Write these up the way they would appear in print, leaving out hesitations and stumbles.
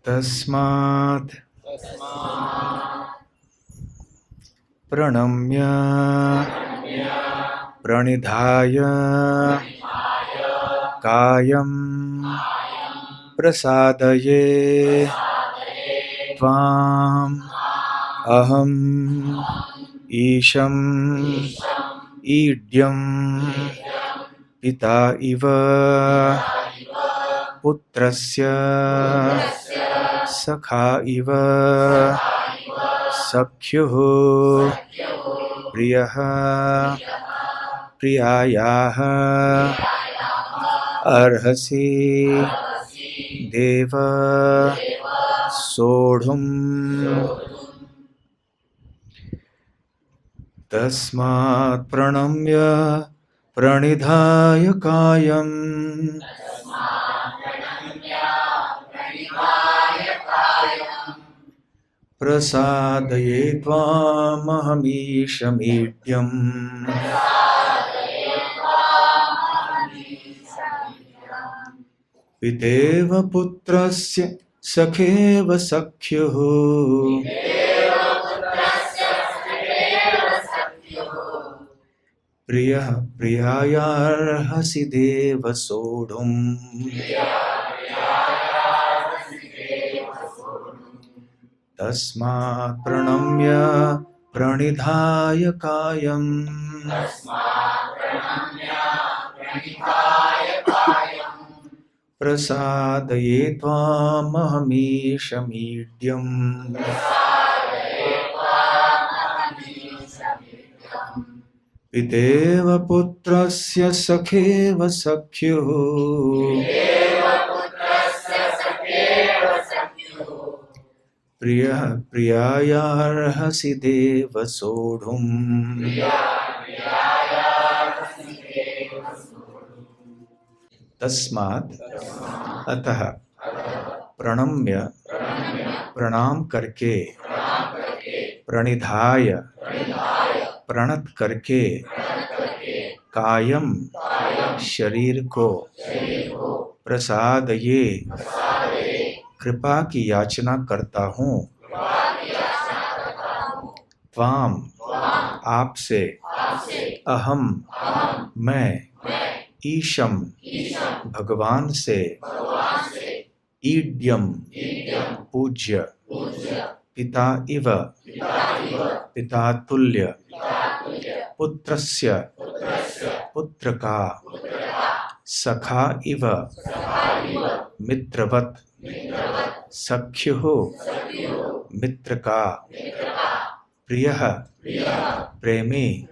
तस्मात् प्रणम्य प्रणिधाय कायं प्रसादये त्वाम् अहम् ईशम् ईड्यं पिता इव पुत्रस्य सखा इव सख्युः प्रियः प्रियायाः अर्हसि देव सोढुम् तस्मात् प्रणम्य प्रणिधाय कायम् प्रसादये त्वामहमीशमीड्यम् पितेव पुत्रस्य सखेव सख्युः प्रियः प्रियायार्हसि देव सोढुम् तस्मात् प्रणम्य प्रणिधाय कायम् प्रसादये त्वामहमीशमीड्यम् पितेव पुत्रस्य सखेव सख्युः प्रियः प्रियायार्हसि देव सोढुम् तस्मात् अतः प्रणम्य प्रणाम करके प्रणिधाय प्रणत करके कायम शरीर को प्रसादये कृपा की याचना करता हूँ त्वाम आपसे अहम मैं ईशम भगवान से ईड्यम पूज्य पिता इव पिता तुल्य पुत्रस्य पुत्र का सखा इव मित्रवत सख्युः मित्र का प्रियः प्रेमी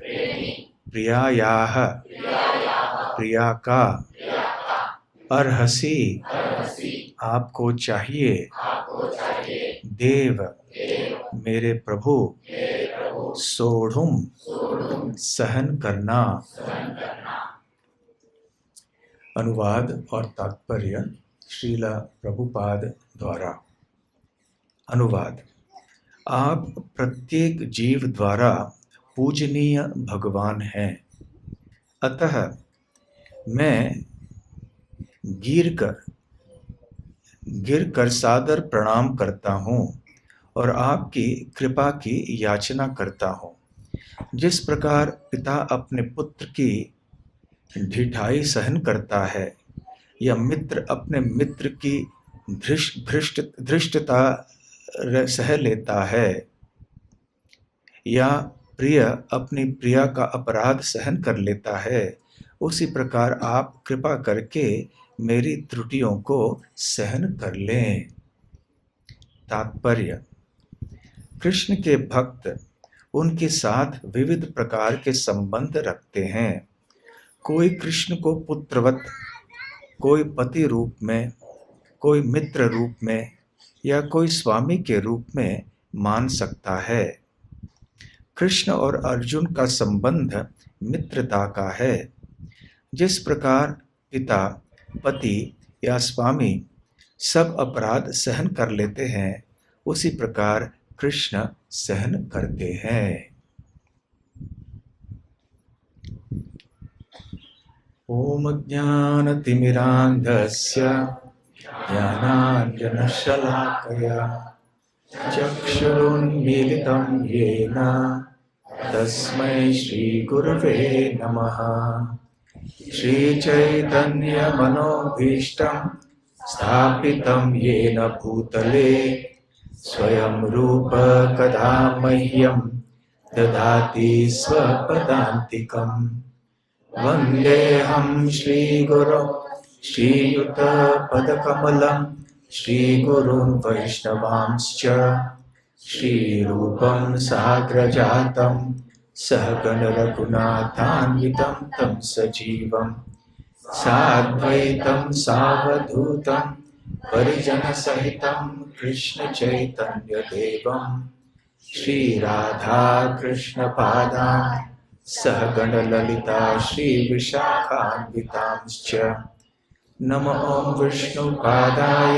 प्रियायाः प्रिया का अर्हसि आपको चाहिए देव मेरे प्रभु सोढुम सहन करना। अनुवाद और तात्पर्य श्रील प्रभुपाद द्वारा। अनुवाद। आप प्रत्येक जीव द्वारा पूजनीय भगवान हैं, अतः मैं गिर कर सादर प्रणाम करता हूँ और आपकी कृपा की याचना करता हूँ। जिस प्रकार पिता अपने पुत्र की ढिठाई सहन करता है या मित्र अपने मित्र की धृष्टता सह लेता है या प्रिय अपनी प्रिया का अपराध सहन कर लेता है, उसी प्रकार आप कृपा करके मेरी त्रुटियों को सहन कर लें। तात्पर्य। कृष्ण के भक्त उनके साथ विविध प्रकार के संबंध रखते हैं। कोई कृष्ण को पुत्रवत, कोई पति रूप में, कोई मित्र रूप में या कोई स्वामी के रूप में मान सकता है। कृष्ण और अर्जुन का संबंध मित्रता का है। जिस प्रकार पिता, पति या स्वामी सब अपराध सहन कर लेते हैं, उसी प्रकार कृष्ण सहन करते हैं। ओम ज्ञानतिमिरान्धस्य ज्ञानाञ्जनशलाकया चक्षुरुन्मीलितं येन तस्मै श्रीगुरवे नमः। श्रीचैतन्यमनोभीष्टं स्थापितं येन भूतले स्वयं रूप कदा मह्यं ददाति स्वपदान्तिकम्। वन्देऽहं श्रीगुरो श्रीयुतपदकमलं श्रीगुरून् वैष्णवांश्च श्रीरूपं साग्रजातं सहगणरघुनाथान्वितं तं सजीवं साद्वैतं सावधूतं परिजनसहितं कृष्णचैतन्यदेवं श्रीराधाकृष्णपादान् सहगणललिता श्रीविशाखान्वितांश्च नमो विष्णुपादाय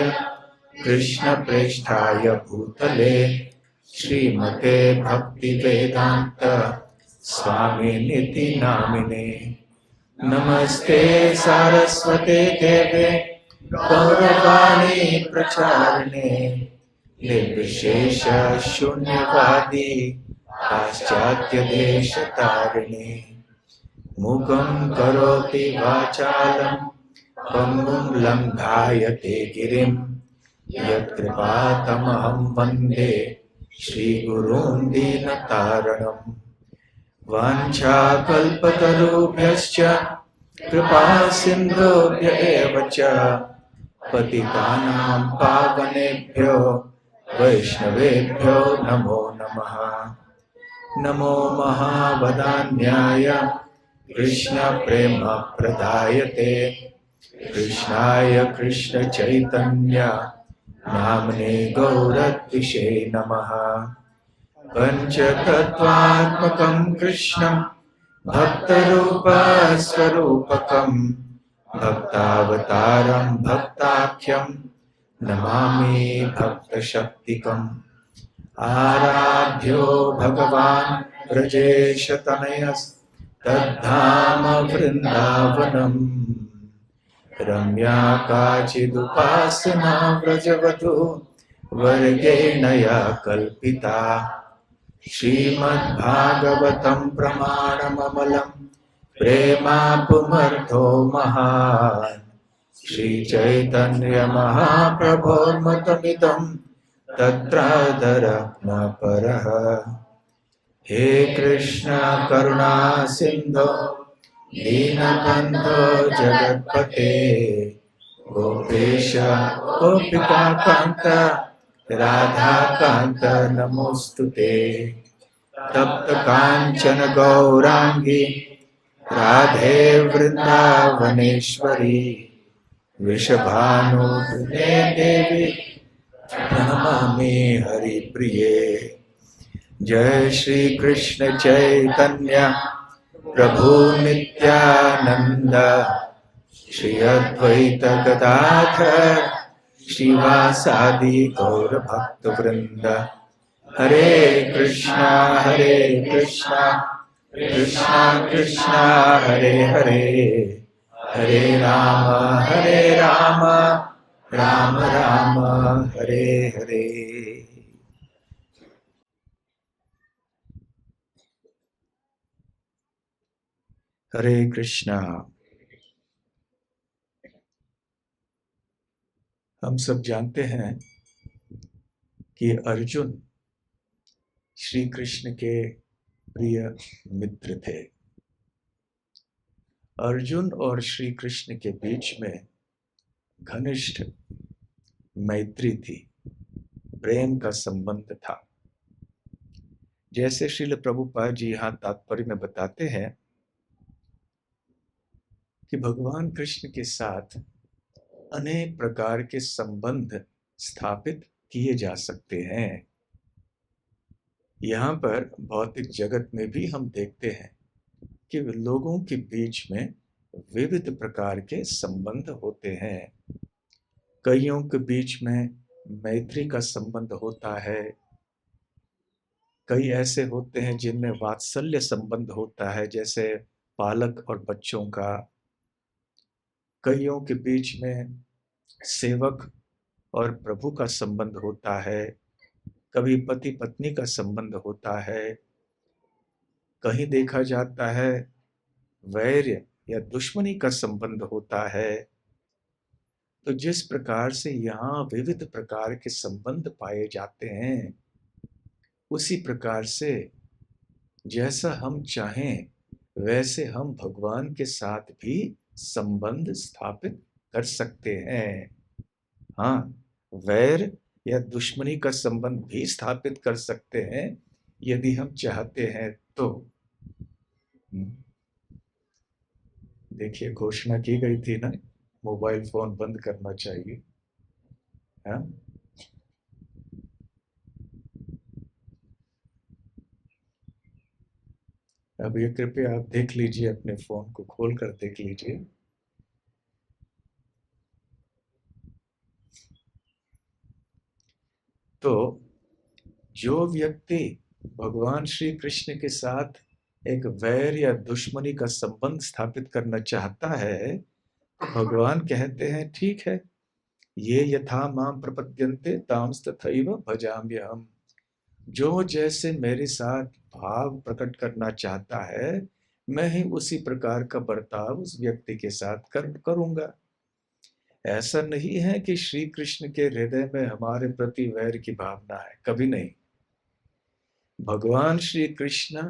कृष्णप्रेष्ठाय भूतले श्रीमते भक्तिवेदान्त स्वामिनिति नामिने। नमस्ते सारस्वते देवे गौरवाणी प्रचारिणे निर्विशेष शून्यवादी पाश्चात्यदेशतारिणे मुखं करोति वाचालं पङ्गुं लङ्घायते गिरिं यत्कृपातमहं वन्दे श्रीगुरून् दीनतारणम्। वाञ्छाकल्पतरुभ्यश्च कृपा सिन्धुभ्य एव च पतितानां पावनेभ्यो वैष्णवेभ्यो नमो नमः। नमो महावदान्याय कृष्णप्रेमप्रदायते कृष्णाय कृष्णचैतन्य नाम्ने गौरद्विषे नमः। पञ्चतत्त्वात्मकं कृष्णं भक्तरूपस्वरूपकं भक्तावतारं भक्ताख्यं नमामि भक्तशक्तिकम्। आराध्यो भगवान् ब्रजेशतनयस्तद्धाम वृन्दावनम् रम्या काचिदुपासना व्रजवधू वर्गेण या कल्पिता। श्रीमद्भागवतं प्रमाणममलं प्रेमापुमर्थो महान् श्रीचैतन्यमहाप्रभोर्मतमिदं तत्रादर न परः। हे कृष्ण करुणा सिन्धो दीनबन्धो जगत्पते गोपेश गोपिकान्त राधाकान्त नमोस्तुते। तप्त कांचन गौरांगी राधे वृंदावनेश्वरी वृषभानुसुते देवी प्रणमामि हरिप्रिये। जय श्री कृष्ण चैतन्य प्रभु नित्यानंद श्री अद्वैत गदाधर श्रीवासादि गौर भक्त वृंद। हरे कृष्णा कृष्णा कृष्णा हरे हरे हरे राम राम राम हरे हरे। हरे कृष्णा। हम सब जानते हैं कि अर्जुन श्री कृष्ण के प्रिय मित्र थे। अर्जुन और श्री कृष्ण के बीच में घनिष्ठ मैत्री थी, प्रेम का संबंध था। जैसे श्रील प्रभुपाद जी यहाँ तात्पर्य में बताते हैं कि भगवान कृष्ण के साथ अनेक प्रकार के संबंध स्थापित किए जा सकते हैं। यहाँ पर भौतिक जगत में भी हम देखते हैं कि लोगों के बीच में विविध प्रकार के संबंध होते हैं। कईयों के बीच में मैत्री का संबंध होता है, कई ऐसे होते हैं जिनमें वात्सल्य संबंध होता है, जैसे पालक और बच्चों का। कईयों के बीच में सेवक और प्रभु का संबंध होता है, कभी पति पत्नी का संबंध होता है, कहीं देखा जाता है वैर या दुश्मनी का संबंध होता है। तो जिस प्रकार से यहाँ विविध प्रकार के संबंध पाए जाते हैं, उसी प्रकार से जैसा हम चाहें वैसे हम भगवान के साथ भी संबंध स्थापित कर सकते हैं। हाँ, वैर या दुश्मनी का संबंध भी स्थापित कर सकते हैं यदि हम चाहते हैं तो। देखिए, घोषणा की गई थी ना, मोबाइल फोन बंद करना चाहिए। हाँ, अब ये कृपया आप देख लीजिए, अपने फोन को खोल कर देख लीजिए। तो जो व्यक्ति भगवान श्री कृष्ण के साथ एक वैर या दुश्मनी का संबंध स्थापित करना चाहता है, तो भगवान कहते हैं ठीक है, ये यथा माम प्रपद्यन्ते तांस तथैव भजाम्यहम्। जो जैसे मेरे साथ भाव प्रकट करना चाहता है, मैं ही उसी प्रकार का बर्ताव उस व्यक्ति के साथ करूंगा। ऐसा नहीं है कि श्री कृष्ण के हृदय में हमारे प्रति वैर की भावना है, कभी नहीं। भगवान श्री कृष्ण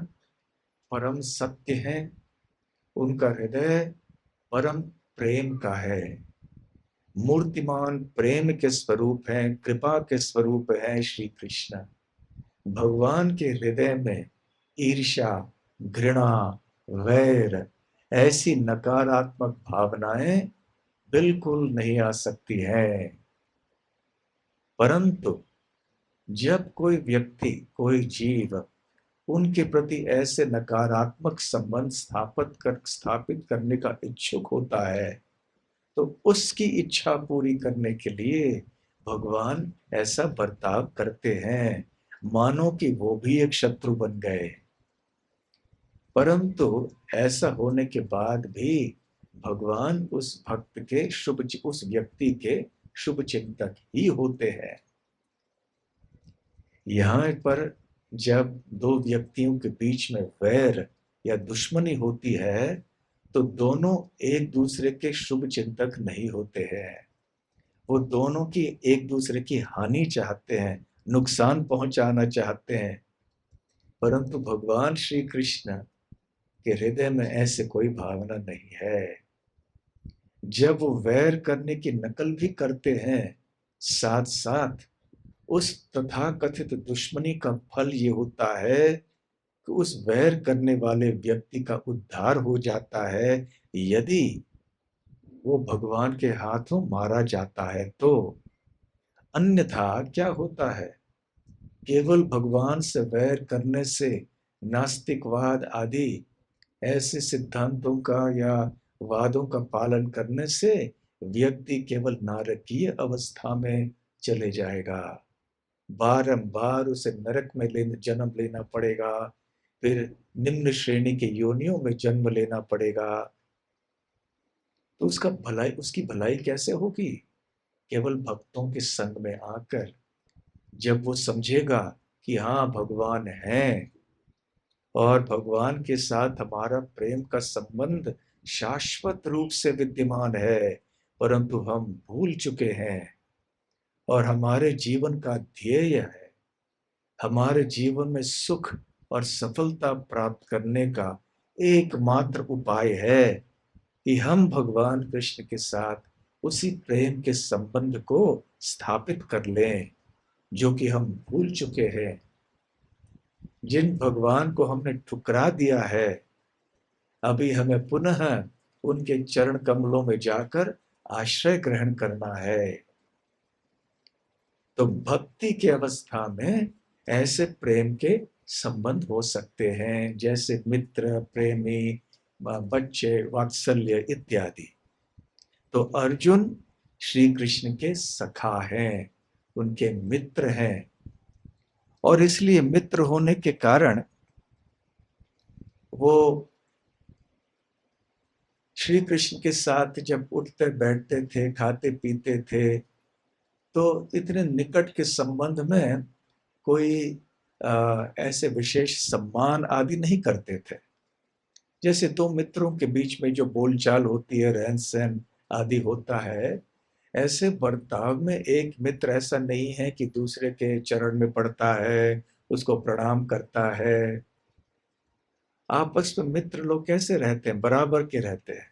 परम सत्य हैं, उनका हृदय परम प्रेम का है, मूर्तिमान प्रेम के स्वरूप हैं, कृपा के स्वरूप हैं श्री कृष्ण। भगवान के हृदय में ईर्ष्या, घृणा, वैर, ऐसी नकारात्मक भावनाएं बिल्कुल नहीं आ सकती हैं। परंतु जब कोई व्यक्ति, कोई जीव उनके प्रति ऐसे नकारात्मक संबंध स्थापित करने का इच्छुक होता है, तो उसकी इच्छा पूरी करने के लिए भगवान ऐसा बर्ताव करते हैं, मानो कि वो भी एक शत्रु बन गए। परंतु ऐसा होने के बाद भी भगवान उस भक्त के उस व्यक्ति के शुभ चिंतक ही होते हैं। यहाँ पर जब दो व्यक्तियों के बीच में वैर या दुश्मनी होती है, तो दोनों एक दूसरे के शुभ चिंतक नहीं होते हैं। वो दोनों की एक दूसरे की हानि चाहते हैं, नुकसान पहुंचाना चाहते हैं। परंतु भगवान श्री कृष्ण के हृदय में ऐसे कोई भावना नहीं है। जब वो वैर करने की नकल भी करते हैं, साथ साथ उस तथाकथित दुश्मनी का फल ये होता है कि उस वैर करने वाले व्यक्ति का उद्धार हो जाता है, यदि वो भगवान के हाथों मारा जाता है तो। अन्यथा क्या होता है, केवल भगवान से वैर करने से, नास्तिकवाद आदि ऐसे सिद्धांतों का या वादों का पालन करने से व्यक्ति केवल नारकीय अवस्था में चले जाएगा। बारंबार उसे नरक में जन्म लेना पड़ेगा, फिर निम्न श्रेणी के योनियों में जन्म लेना पड़ेगा। तो उसकी भलाई कैसे होगी? केवल भक्तों के संग में आकर, जब वो समझेगा कि हाँ भगवान है और भगवान के साथ हमारा प्रेम का संबंध शाश्वत रूप से विद्यमान है, परंतु हम भूल चुके हैं और हमारे जीवन का ध्येय है, हमारे जीवन में सुख और सफलता प्राप्त करने का एकमात्र उपाय है कि हम भगवान कृष्ण के साथ उसी प्रेम के संबंध को स्थापित कर लें जो कि हम भूल चुके हैं। जिन भगवान को हमने ठुकरा दिया है, अभी हमें पुनः उनके चरण कमलों में जाकर आश्रय ग्रहण करना है। तो भक्ति की अवस्था में ऐसे प्रेम के संबंध हो सकते हैं, जैसे मित्र, प्रेमी, बच्चे, वात्सल्य इत्यादि। तो अर्जुन श्री कृष्ण के सखा हैं, उनके मित्र हैं, और इसलिए मित्र होने के कारण वो श्री कृष्ण के साथ जब उठते बैठते थे, खाते पीते थे, तो इतने निकट के संबंध में कोई ऐसे विशेष सम्मान आदि नहीं करते थे। जैसे दो मित्रों के बीच में जो बोलचाल होती है, रहन सहन आदि होता है, ऐसे बर्ताव में एक मित्र ऐसा नहीं है कि दूसरे के चरण में पड़ता है, उसको प्रणाम करता है। आपस में मित्र लोग कैसे रहते हैं? बराबर के रहते हैं,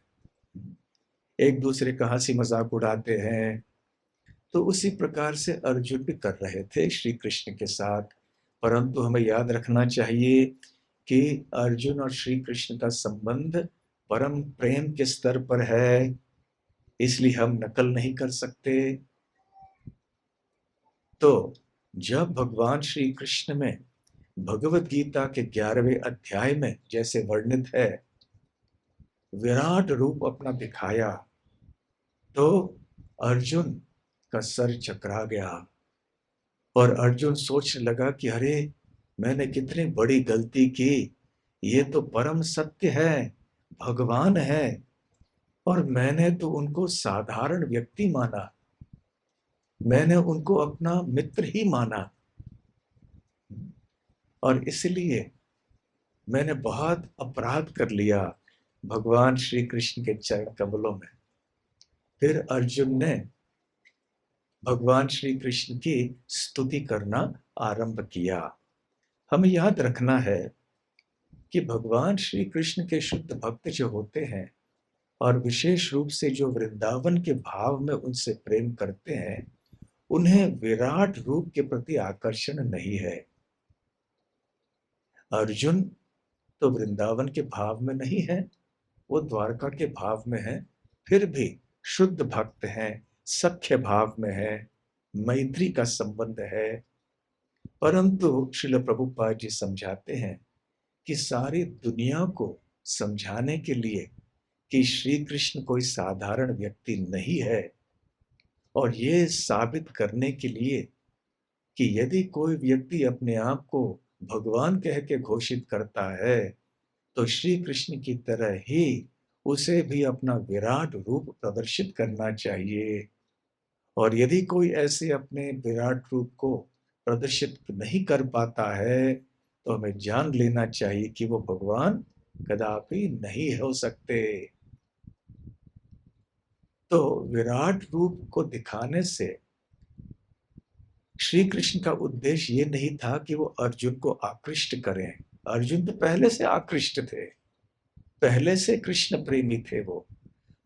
एक दूसरे का हंसी मजाक उड़ाते हैं। तो उसी प्रकार से अर्जुन भी कर रहे थे श्री कृष्ण के साथ। परंतु हमें याद रखना चाहिए कि अर्जुन और श्री कृष्ण का संबंध परम प्रेम के स्तर पर है, इसलिए हम नकल नहीं कर सकते। तो जब भगवान श्री कृष्ण में भगवत गीता के 11वें अध्याय में जैसे वर्णित है, विराट रूप अपना दिखाया, तो अर्जुन का सर चकरा गया और अर्जुन सोचने लगा कि अरे, मैंने कितनी बड़ी गलती की। ये तो परम सत्य है, भगवान है, और मैंने तो उनको साधारण व्यक्ति माना, मैंने उनको अपना मित्र ही माना, और इसलिए मैंने बहुत अपराध कर लिया भगवान श्री कृष्ण के चरण कमलों में। फिर अर्जुन ने भगवान श्री कृष्ण की स्तुति करना आरंभ किया। हमें याद रखना है कि भगवान श्री कृष्ण के शुद्ध भक्त जो होते हैं और विशेष रूप से जो वृंदावन के भाव में उनसे प्रेम करते हैं, उन्हें विराट रूप के प्रति आकर्षण नहीं है। अर्जुन तो वृंदावन के भाव में नहीं है, वो द्वारका के भाव में है, फिर भी शुद्ध भक्त हैं, सख्य भाव में है, मैत्री का संबंध है। परंतु श्रील प्रभुपाद जी समझाते हैं कि सारी दुनिया को समझाने के लिए कि श्री कृष्ण कोई साधारण व्यक्ति नहीं है, और ये साबित करने के लिए कि यदि कोई व्यक्ति अपने आप को भगवान कह के घोषित करता है, तो श्री कृष्ण की तरह ही उसे भी अपना विराट रूप प्रदर्शित करना चाहिए। और यदि कोई ऐसे अपने विराट रूप को प्रदर्शित नहीं कर पाता है, तो हमें जान लेना चाहिए कि वो भगवान कदापि नहीं हो सकते। तो विराट रूप को दिखाने से श्री कृष्ण का उद्देश्य ये नहीं था कि वो अर्जुन को आकृष्ट करें। अर्जुन तो पहले से आकृष्ट थे, पहले से कृष्ण प्रेमी थे वो,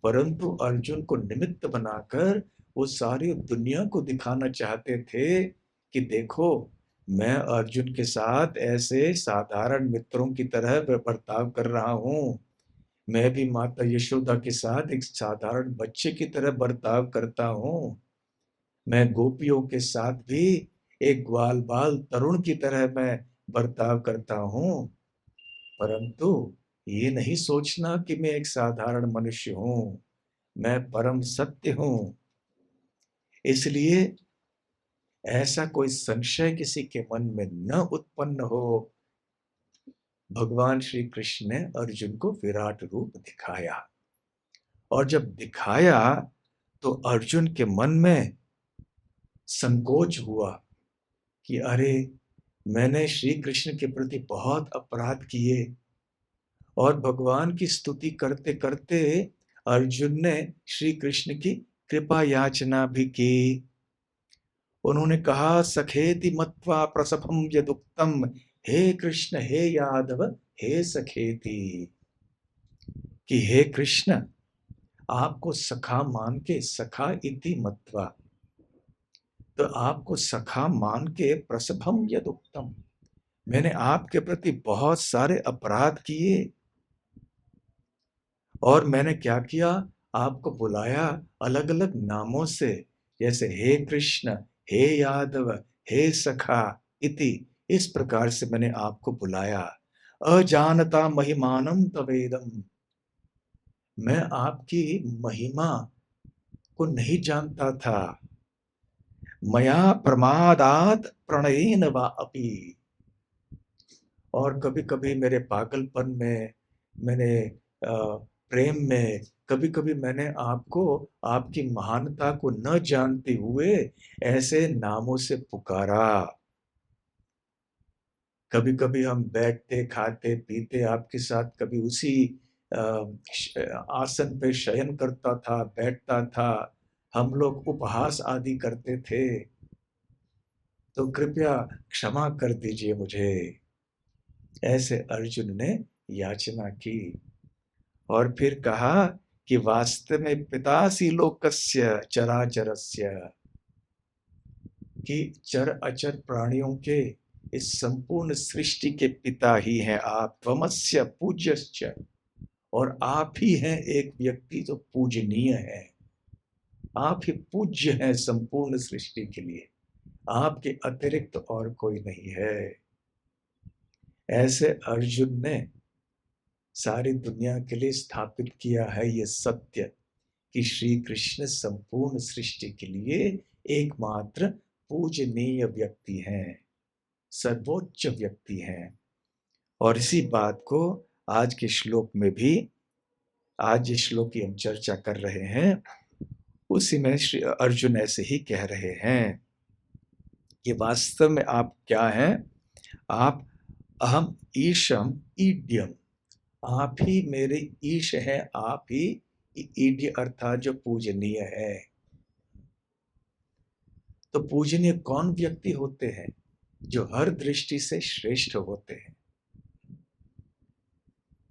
परंतु अर्जुन को निमित्त बनाकर वो सारी दुनिया को दिखाना चाहते थे कि देखो, मैं अर्जुन के साथ ऐसे साधारण मित्रों की तरह बर्ताव कर रहा हूँ, मैं भी माता यशोदा के साथ एक साधारण बच्चे की तरह बर्ताव करता हूँ, मैं गोपियों के साथ भी एक ग्वाल बाल तरुण की तरह मैं बर्ताव करता हूँ। परंतु ये नहीं सोचना कि मैं एक साधारण मनुष्य हूँ, मैं परम सत्य हूँ। इसलिए ऐसा कोई संशय किसी के मन में न उत्पन्न हो। भगवान श्री कृष्ण ने अर्जुन को विराट रूप दिखाया, और जब दिखाया तो अर्जुन के मन में संकोच हुआ कि अरे, मैंने श्री कृष्ण के प्रति बहुत अपराध किए। और भगवान की स्तुति करते करते अर्जुन ने श्री कृष्ण की कृपा याचना भी की। उन्होंने कहा, सखेति मत्वा प्रसभम यदुक्तम, हे कृष्ण हे यादव हे सखेति, कि हे कृष्ण, आपको सखा मान के, सखा इति मत्वा, तो आपको सखा मान के, प्रसभम यदुक्तम, मैंने आपके प्रति बहुत सारे अपराध किए। और मैंने क्या किया, आपको बुलाया अलग अलग नामों से, जैसे हे कृष्ण, हे यादव, हे सखा इति, इस प्रकार से मैंने आपको बुलाया। अजानता महिमानम तवेदम, मैं आपकी महिमा को नहीं जानता था। मया प्रमादात प्रणयेन वा अपि, और कभी कभी मेरे पागलपन में मैंने प्रेम में कभी कभी मैंने आपको आपकी महानता को न जानते हुए ऐसे नामों से पुकारा। कभी कभी हम बैठते खाते पीते आपके साथ, कभी उसी आसन पे शयन करता था, बैठता था, हम लोग उपहास आदि करते थे। तो कृपया क्षमा कर दीजिए मुझे, ऐसे अर्जुन ने याचना की। और फिर कहा कि वास्तव में पितासी लोकस्य चराचरस्य, कि चर अचर प्राणियों के इस संपूर्ण सृष्टि के पिता ही हैं आप। त्वमस्य पूज्यश्च, और आप ही हैं एक व्यक्ति जो पूजनीय है। आप ही पूज्य हैं संपूर्ण सृष्टि के लिए, आपके अतिरिक्त और कोई नहीं है। ऐसे अर्जुन ने सारी दुनिया के लिए स्थापित किया है ये सत्य कि श्री कृष्ण संपूर्ण सृष्टि के लिए एकमात्र पूजनीय व्यक्ति हैं, सर्वोच्च व्यक्ति हैं। और इसी बात को आज के श्लोक में भी, आज जिस श्लोक की हम चर्चा कर रहे हैं उसी में श्री अर्जुन ऐसे ही कह रहे हैं कि वास्तव में आप क्या हैं? आप अहम ईशम ईड्यम, आप ही मेरे ईश हैं, आप ही ईड्य अर्थात जो पूजनीय है। तो पूजनीय कौन व्यक्ति होते हैं? जो हर दृष्टि से श्रेष्ठ होते हैं।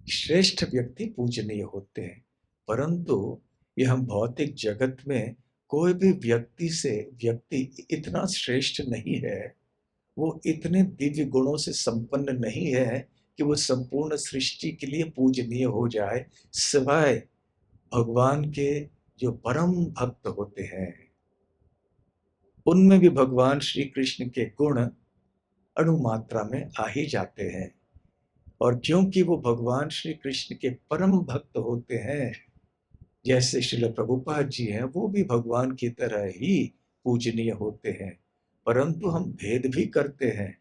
श्रेष्ठ व्यक्ति पूजनीय होते हैं। परंतु यह हम भौतिक जगत में कोई भी व्यक्ति इतना श्रेष्ठ नहीं है, वो इतने दिव्य गुणों से संपन्न नहीं है कि वो संपूर्ण सृष्टि के लिए पूजनीय हो जाए, सिवाय भगवान के जो परम भक्त होते हैं। उनमें भी भगवान श्री कृष्ण के गुण अणुमात्रा में आ ही जाते हैं। और क्योंकि वो भगवान श्री कृष्ण के परम भक्त होते हैं, जैसे श्रील प्रभुपाद जी हैं, वो भी भगवान की तरह ही पूजनीय होते हैं। परंतु हम भेद भी करते हैं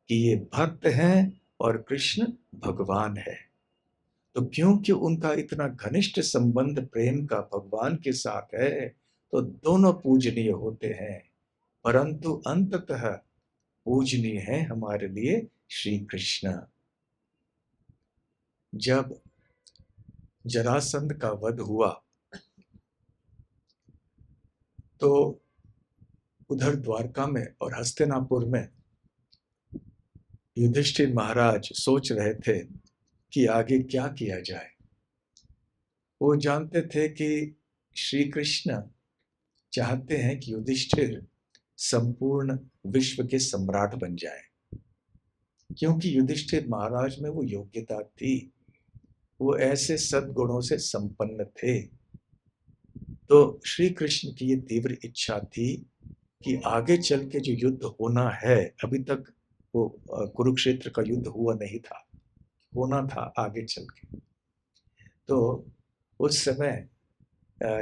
कि ये भक्त हैं और कृष्ण भगवान है। तो क्योंकि उनका इतना घनिष्ठ संबंध प्रेम का भगवान के साथ है, तो दोनों पूजनीय होते हैं। परंतु अंततः पूजनीय है हमारे लिए श्री कृष्ण। जब जरासंध का वध हुआ तो उधर द्वारका में और हस्तिनापुर में युधिष्ठिर महाराज सोच रहे थे कि आगे क्या किया जाए। वो जानते थे कि श्री कृष्ण चाहते हैं कि युधिष्ठिर संपूर्ण विश्व के सम्राट बन जाए, क्योंकि युधिष्ठिर महाराज में वो योग्यता थी, वो ऐसे सद्गुणों से संपन्न थे। तो श्री कृष्ण की ये तीव्र इच्छा थी कि आगे चल के जो युद्ध होना है, अभी तक वो कुरुक्षेत्र का युद्ध हुआ नहीं था, होना था आगे चल के। तो उस समय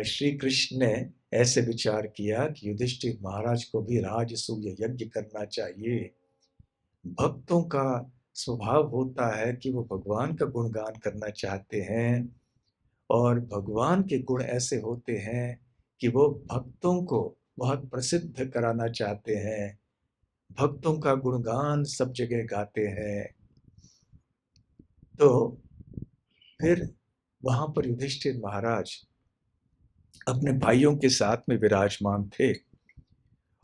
श्री कृष्ण ने ऐसे विचार किया कि युधिष्ठिर महाराज को भी राजसूय यज्ञ करना चाहिए। भक्तों का स्वभाव होता है कि वो भगवान का गुणगान करना चाहते हैं, और भगवान के गुण ऐसे होते हैं कि वो भक्तों को बहुत प्रसिद्ध कराना चाहते हैं, भक्तों का गुणगान सब जगह गाते हैं। तो फिर वहां पर युधिष्ठिर महाराज अपने भाइयों के साथ में विराजमान थे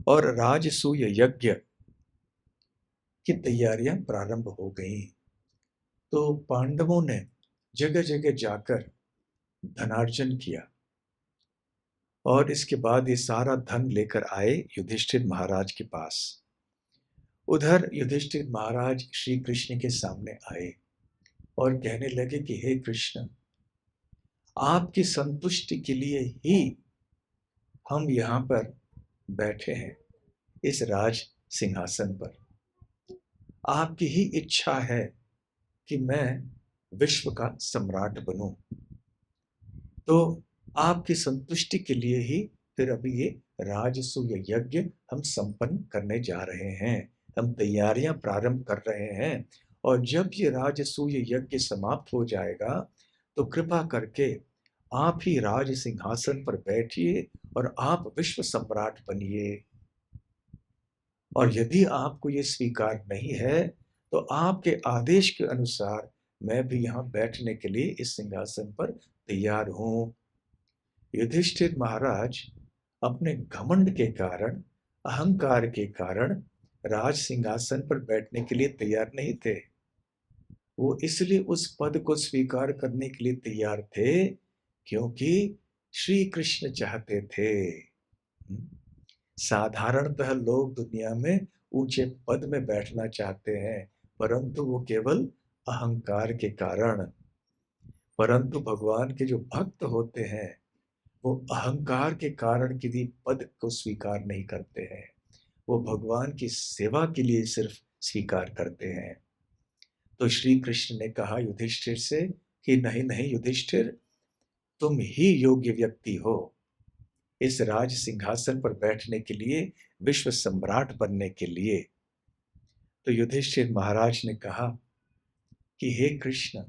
और राजसूय यज्ञ की तैयारियां प्रारंभ हो गई। तो पांडवों ने जगह जगह जाकर धनार्जन किया और इसके बाद ये सारा धन लेकर आए युधिष्ठिर महाराज के पास। उधर युधिष्ठिर महाराज श्री कृष्ण के सामने आए और कहने लगे कि हे कृष्ण, आपकी संतुष्टि के लिए ही हम यहाँ पर बैठे हैं इस राज सिंहासन पर। आपकी ही इच्छा है कि मैं विश्व का सम्राट बनूं, तो आपकी संतुष्टि के लिए ही फिर अभी ये राजसूय यज्ञ हम संपन्न करने जा रहे हैं, हम तैयारियां प्रारंभ कर रहे हैं। और जब ये राजसूय यज्ञ समाप्त हो जाएगा तो कृपा करके आप ही राज सिंहासन पर बैठिए और आप विश्व सम्राट बनिए। और यदि आपको ये स्वीकार नहीं है, तो आपके आदेश के अनुसार मैं भी यहाँ बैठने के लिए इस सिंहासन पर तैयार हूँ। युधिष्ठिर महाराज अपने घमंड के कारण, अहंकार के कारण राज सिंहासन पर बैठने के लिए तैयार नहीं थे। वो इसलिए उस पद को स्वीकार करने के लिए तैयार थे क्योंकि श्री कृष्ण चाहते थे। साधारणतः लोग दुनिया में ऊंचे पद में बैठना चाहते हैं, परंतु वो केवल अहंकार के कारण। परंतु भगवान के जो भक्त होते हैं, वो अहंकार के कारण किसी पद को स्वीकार नहीं करते हैं। वो भगवान की सेवा के लिए सिर्फ स्वीकार करते हैं। तो श्री कृष्ण ने कहा युधिष्ठिर से कि नहीं नहीं युधिष्ठिर, तुम ही योग्य व्यक्ति हो इस राज सिंहासन पर बैठने के लिए, विश्व सम्राट बनने के लिए। तो युधिष्ठिर महाराज ने कहा कि हे कृष्ण,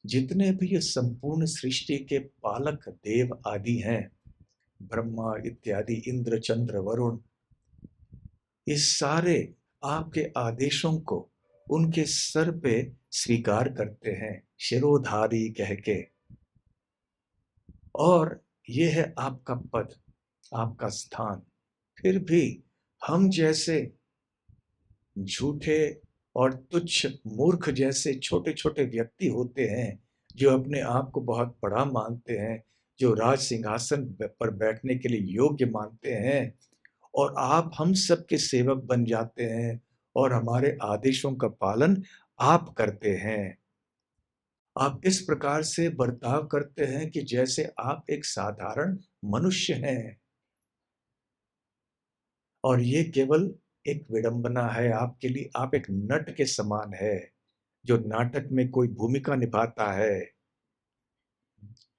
जितने भी ये संपूर्ण सृष्टि के पालक देव आदि हैं, ब्रह्मा इत्यादि, इंद्र चंद्र वरुण, इस सारे आपके आदेशों को उनके सर पे स्वीकार करते हैं, शिरोधारी कह के। और ये है आपका पद, आपका स्थान। फिर भी हम जैसे झूठे और तुच्छ मूर्ख जैसे छोटे छोटे व्यक्ति होते हैं, जो अपने आप को बहुत बड़ा मानते हैं, जो राज सिंहासन पर बैठने के लिए योग्य मानते हैं, और आप हम सबके सेवक बन जाते हैं और हमारे आदेशों का पालन आप करते हैं। आप इस प्रकार से बर्ताव करते हैं कि जैसे आप एक साधारण मनुष्य हैं। और ये केवल एक विडंबना है आपके लिए। आप एक नट के समान है, जो नाटक में कोई भूमिका निभाता है।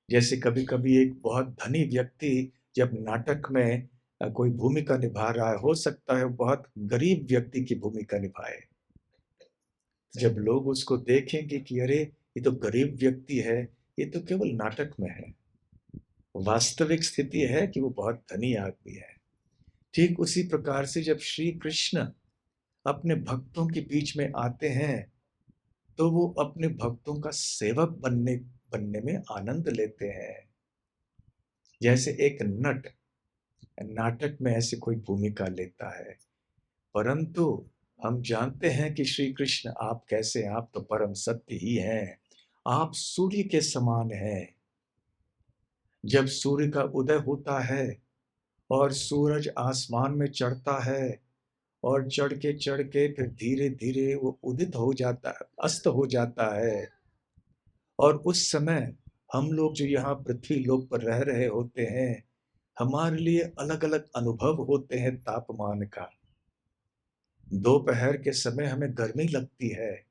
जैसे कभी-कभी एक बहुत धनी व्यक्ति जब नाटक में कोई भूमिका निभा रहा है, हो सकता है वो बहुत गरीब व्यक्ति की भूमिका निभाए। जब लोग उसको देखेंगे कि अरे ये तो गरीब व्यक्ति है, ये तो केवल नाटक में है। वास्तविक स्थिति है कि वो बहुत धनी आदमी है। ठीक उसी प्रकार से जब श्री कृष्ण अपने भक्तों के बीच में आते हैं, तो वो अपने भक्तों का सेवक बनने में आनंद लेते हैं। जैसे एक नट नाटक में ऐसे कोई भूमिका लेता है। परंतु हम जानते हैं कि श्री कृष्ण आप कैसे हैं, आप तो परम सत्य ही हैं। आप सूर्य के समान हैं। जब सूर्य का उदय होता है और सूरज आसमान में चढ़ता है, और चढ़ के फिर धीरे धीरे वो उदित हो जाता है, अस्त हो जाता है। और उस समय हम लोग जो यहाँ पृथ्वी लोक पर रह रहे होते हैं, हमारे लिए अलग अलग अनुभव होते हैं तापमान का। दोपहर के समय हमें गर्मी लगती है।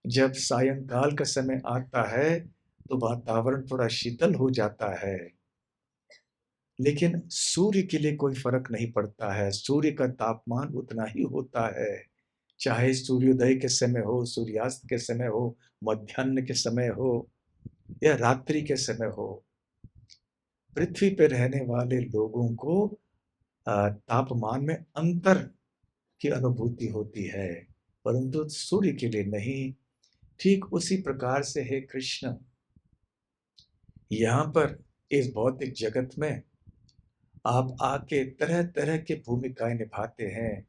जब सायंकाल का समय आता है, तो वातावरण थोड़ा शीतल हो जाता है। लेकिन सूर्य के लिए कोई फर्क नहीं पड़ता है। सूर्य का तापमान उतना ही होता है, चाहे सूर्योदय के समय हो, सूर्यास्त के समय हो, मध्याह्न के समय हो या रात्रि के समय हो। पृथ्वी पे रहने वाले लोगों को तापमान में अंतर की अनुभूति होती है, परंतु सूर्य के लिए नहीं। ठीक उसी प्रकार से हे कृष्ण, यहाँ पर इस भौतिक जगत में आप आके तरह तरह की भूमिकाएं निभाते हैं।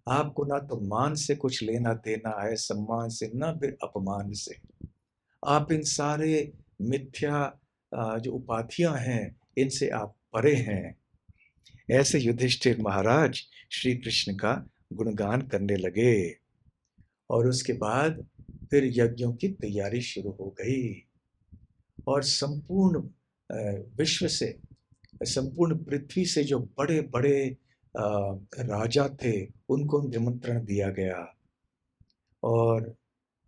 आपको ना तो मान से कुछ लेना देना है, सम्मान से, ना फिर अपमान से। आप इन सारे मिथ्या जो उपाधियां हैं, इनसे आप परे हैं। ऐसे युधिष्ठिर महाराज श्री कृष्ण का गुणगान करने लगे। और उसके बाद फिर यज्ञों की तैयारी शुरू हो गई। और संपूर्ण विश्व से, संपूर्ण पृथ्वी से जो बड़े बड़े राजा थे, उनको निमंत्रण दिया गया। और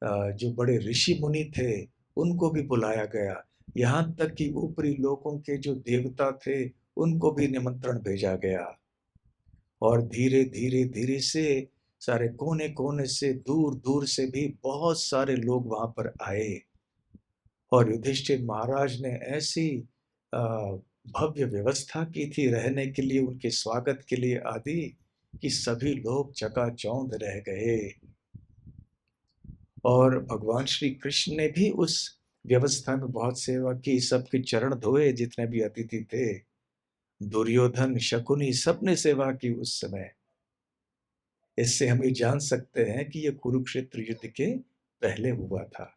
जो बड़े ऋषि मुनि थे, उनको भी बुलाया गया। यहाँ तक कि ऊपरी लोकों के जो देवता थे, उनको भी निमंत्रण भेजा गया। और धीरे धीरे धीरे से सारे कोने कोने से, दूर दूर से भी बहुत सारे लोग वहां पर आए। और युधिष्ठिर महाराज ने ऐसी अ, भव्य व्यवस्था की थी रहने के लिए, उनके स्वागत के लिए आदि, कि सभी लोग चकाचौंध रह गए। और भगवान श्री कृष्ण ने भी उस व्यवस्था में बहुत सेवा की, सबके चरण धोए, जितने भी अतिथि थे। दुर्योधन, शकुनी, सबने सेवा की उस समय। इससे हम ये जान सकते हैं कि यह कुरुक्षेत्र युद्ध के पहले हुआ था।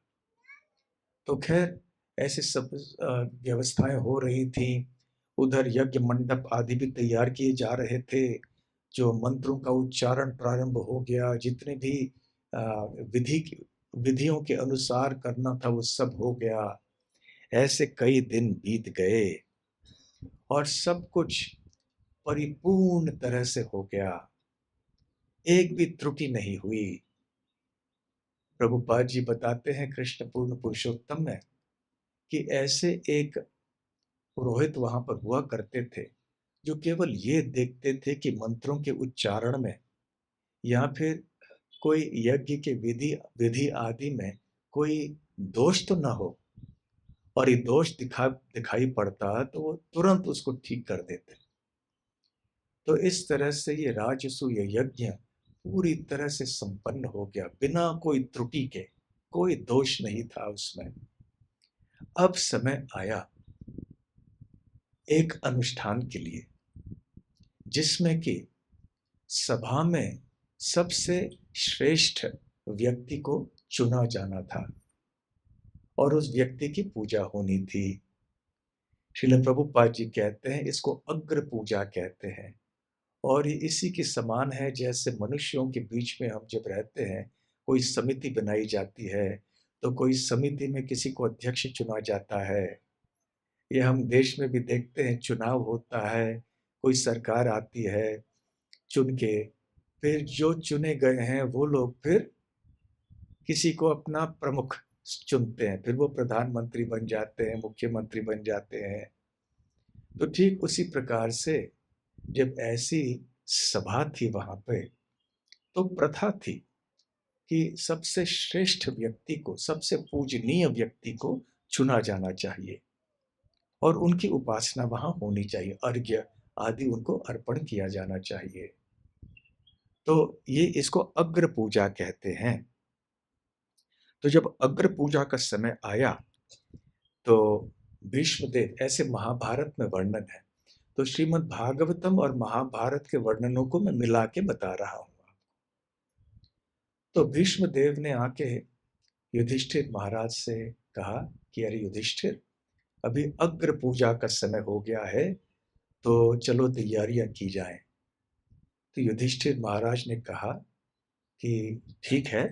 तो खैर, ऐसे सब व्यवस्थाएं हो रही थी। उधर यज्ञ मंडप आदि भी तैयार किए जा रहे थे। जो मंत्रों का उच्चारण प्रारंभ हो गया, जितने भी विधियों के अनुसार करना था वो सब हो गया। ऐसे कई दिन बीत गए और सब कुछ परिपूर्ण तरह से हो गया, एक भी त्रुटि नहीं हुई। प्रभुपाद जी बताते हैं कृष्ण पूर्ण पुरुषोत्तम में कि ऐसे एक पुरोहित वहां पर हुआ करते थे, जो केवल ये देखते थे कि मंत्रों के उच्चारण में या फिर कोई यज्ञ के विधि विधि आदि में कोई दोष तो ना हो, और ये दोष दिखाई पड़ता तो वो तुरंत उसको ठीक कर देते। तो इस तरह से ये राजसूय यज्ञ पूरी तरह से संपन्न हो गया, बिना कोई त्रुटि के, कोई दोष नहीं था उसमें। अब समय आया एक अनुष्ठान के लिए, जिसमें कि सभा में सबसे श्रेष्ठ व्यक्ति को चुना जाना था और उस व्यक्ति की पूजा होनी थी। श्रील प्रभुपाद जी कहते हैं इसको अग्र पूजा कहते हैं। और ये इसी के समान है जैसे मनुष्यों के बीच में हम जब रहते हैं, कोई समिति बनाई जाती है, तो कोई समिति में किसी को अध्यक्ष चुना जाता है। ये हम देश में भी देखते हैं, चुनाव होता है, कोई सरकार आती है चुन के, फिर जो चुने गए हैं वो लोग फिर किसी को अपना प्रमुख चुनते हैं, फिर वो प्रधानमंत्री बन जाते हैं, मुख्यमंत्री बन जाते हैं। तो ठीक उसी प्रकार से जब ऐसी सभा थी वहां पे, तो प्रथा थी कि सबसे श्रेष्ठ व्यक्ति को, सबसे पूजनीय व्यक्ति को चुना जाना चाहिए और उनकी उपासना वहां होनी चाहिए, अर्घ्य आदि उनको अर्पण किया जाना चाहिए। तो ये इसको अग्र पूजा कहते हैं। तो जब अग्र पूजा का समय आया, तो भीष्मदेव, ऐसे महाभारत में वर्णन है, तो श्रीमद् भागवतम और महाभारत के वर्णनों को मैं मिला के बता रहा हूं। तो भीष्मदेव ने आके युधिष्ठिर महाराज से कहा कि अरे युधिष्ठिर, अभी अग्र पूजा का समय हो गया है, तो चलो तैयारियां की जाएं। तो युधिष्ठिर महाराज ने कहा कि ठीक है,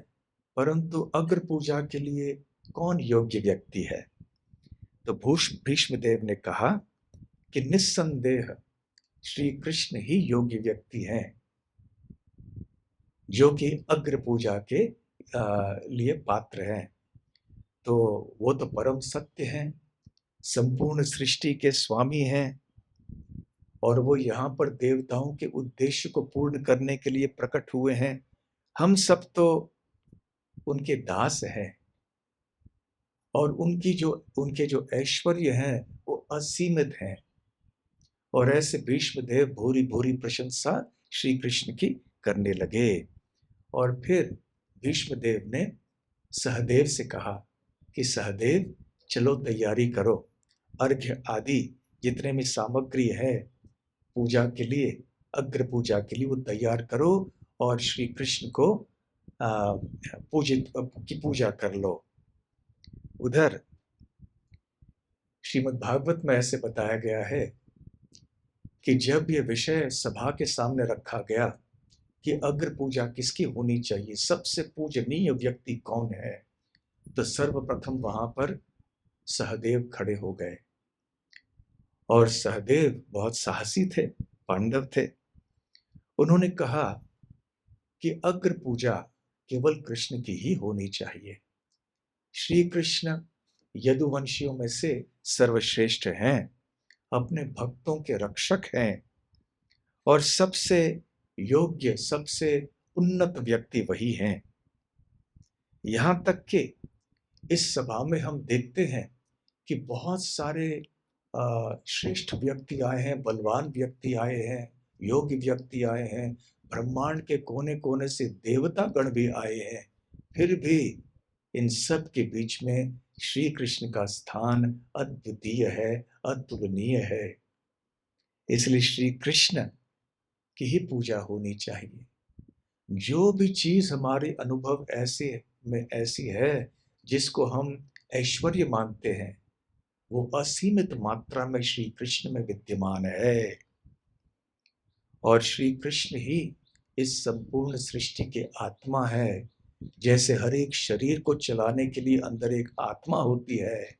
परंतु अग्र पूजा के लिए कौन योग्य व्यक्ति है? तो भीष्मदेव ने कहा कि निस्संदेह श्री कृष्ण ही योग्य व्यक्ति हैं, जो कि अग्र पूजा के लिए पात्र हैं। तो वो तो परम सत्य हैं, संपूर्ण सृष्टि के स्वामी हैं, और वो यहाँ पर देवताओं के उद्देश्य को पूर्ण करने के लिए प्रकट हुए हैं। हम सब तो उनके दास हैं, और उनके जो ऐश्वर्य हैं वो असीमित हैं। और ऐसे भीष्मदेव भूरी भूरी प्रशंसा श्री कृष्ण की करने लगे। और फिर भीष्मदेव ने सहदेव से कहा कि सहदेव, चलो तैयारी करो, अर्घ्य आदि जितने भी सामग्री है पूजा के लिए, अग्र पूजा के लिए, वो तैयार करो और श्री कृष्ण को पूजित की पूजा कर लो। उधर श्रीमद् भागवत में ऐसे बताया गया है कि जब ये विषय सभा के सामने रखा गया कि अग्र पूजा किसकी होनी चाहिए, सबसे पूजनीय व्यक्ति कौन है, तो सर्वप्रथम वहां पर सहदेव खड़े हो गए। और सहदेव बहुत साहसी थे, पांडव थे। उन्होंने कहा कि अग्र पूजा केवल कृष्ण की ही होनी चाहिए। श्री कृष्ण यदुवंशियों में से सर्वश्रेष्ठ हैं, अपने भक्तों के रक्षक हैं, और सबसे योग्य, सबसे उन्नत व्यक्ति वही हैं। यहां तक कि इस सभा में हम देखते हैं कि बहुत सारे श्रेष्ठ व्यक्ति आए हैं, बलवान व्यक्ति आए हैं, योग्य व्यक्ति आए हैं, ब्रह्मांड के कोने-कोने से देवता गण भी आए हैं। फिर भी इन सब के बीच में श्री कृष्ण का स्थान अद्वितीय है, अतुलनीय है। इसलिए श्री कृष्ण की ही पूजा होनी चाहिए। जो भी चीज हमारे अनुभव ऐसी है जिसको हम ऐश्वर्य मानते हैं, वो असीमित मात्रा में श्री कृष्ण में विद्यमान है। और श्री कृष्ण ही इस संपूर्ण सृष्टि के आत्मा है। जैसे हर एक शरीर को चलाने के लिए अंदर एक आत्मा होती है,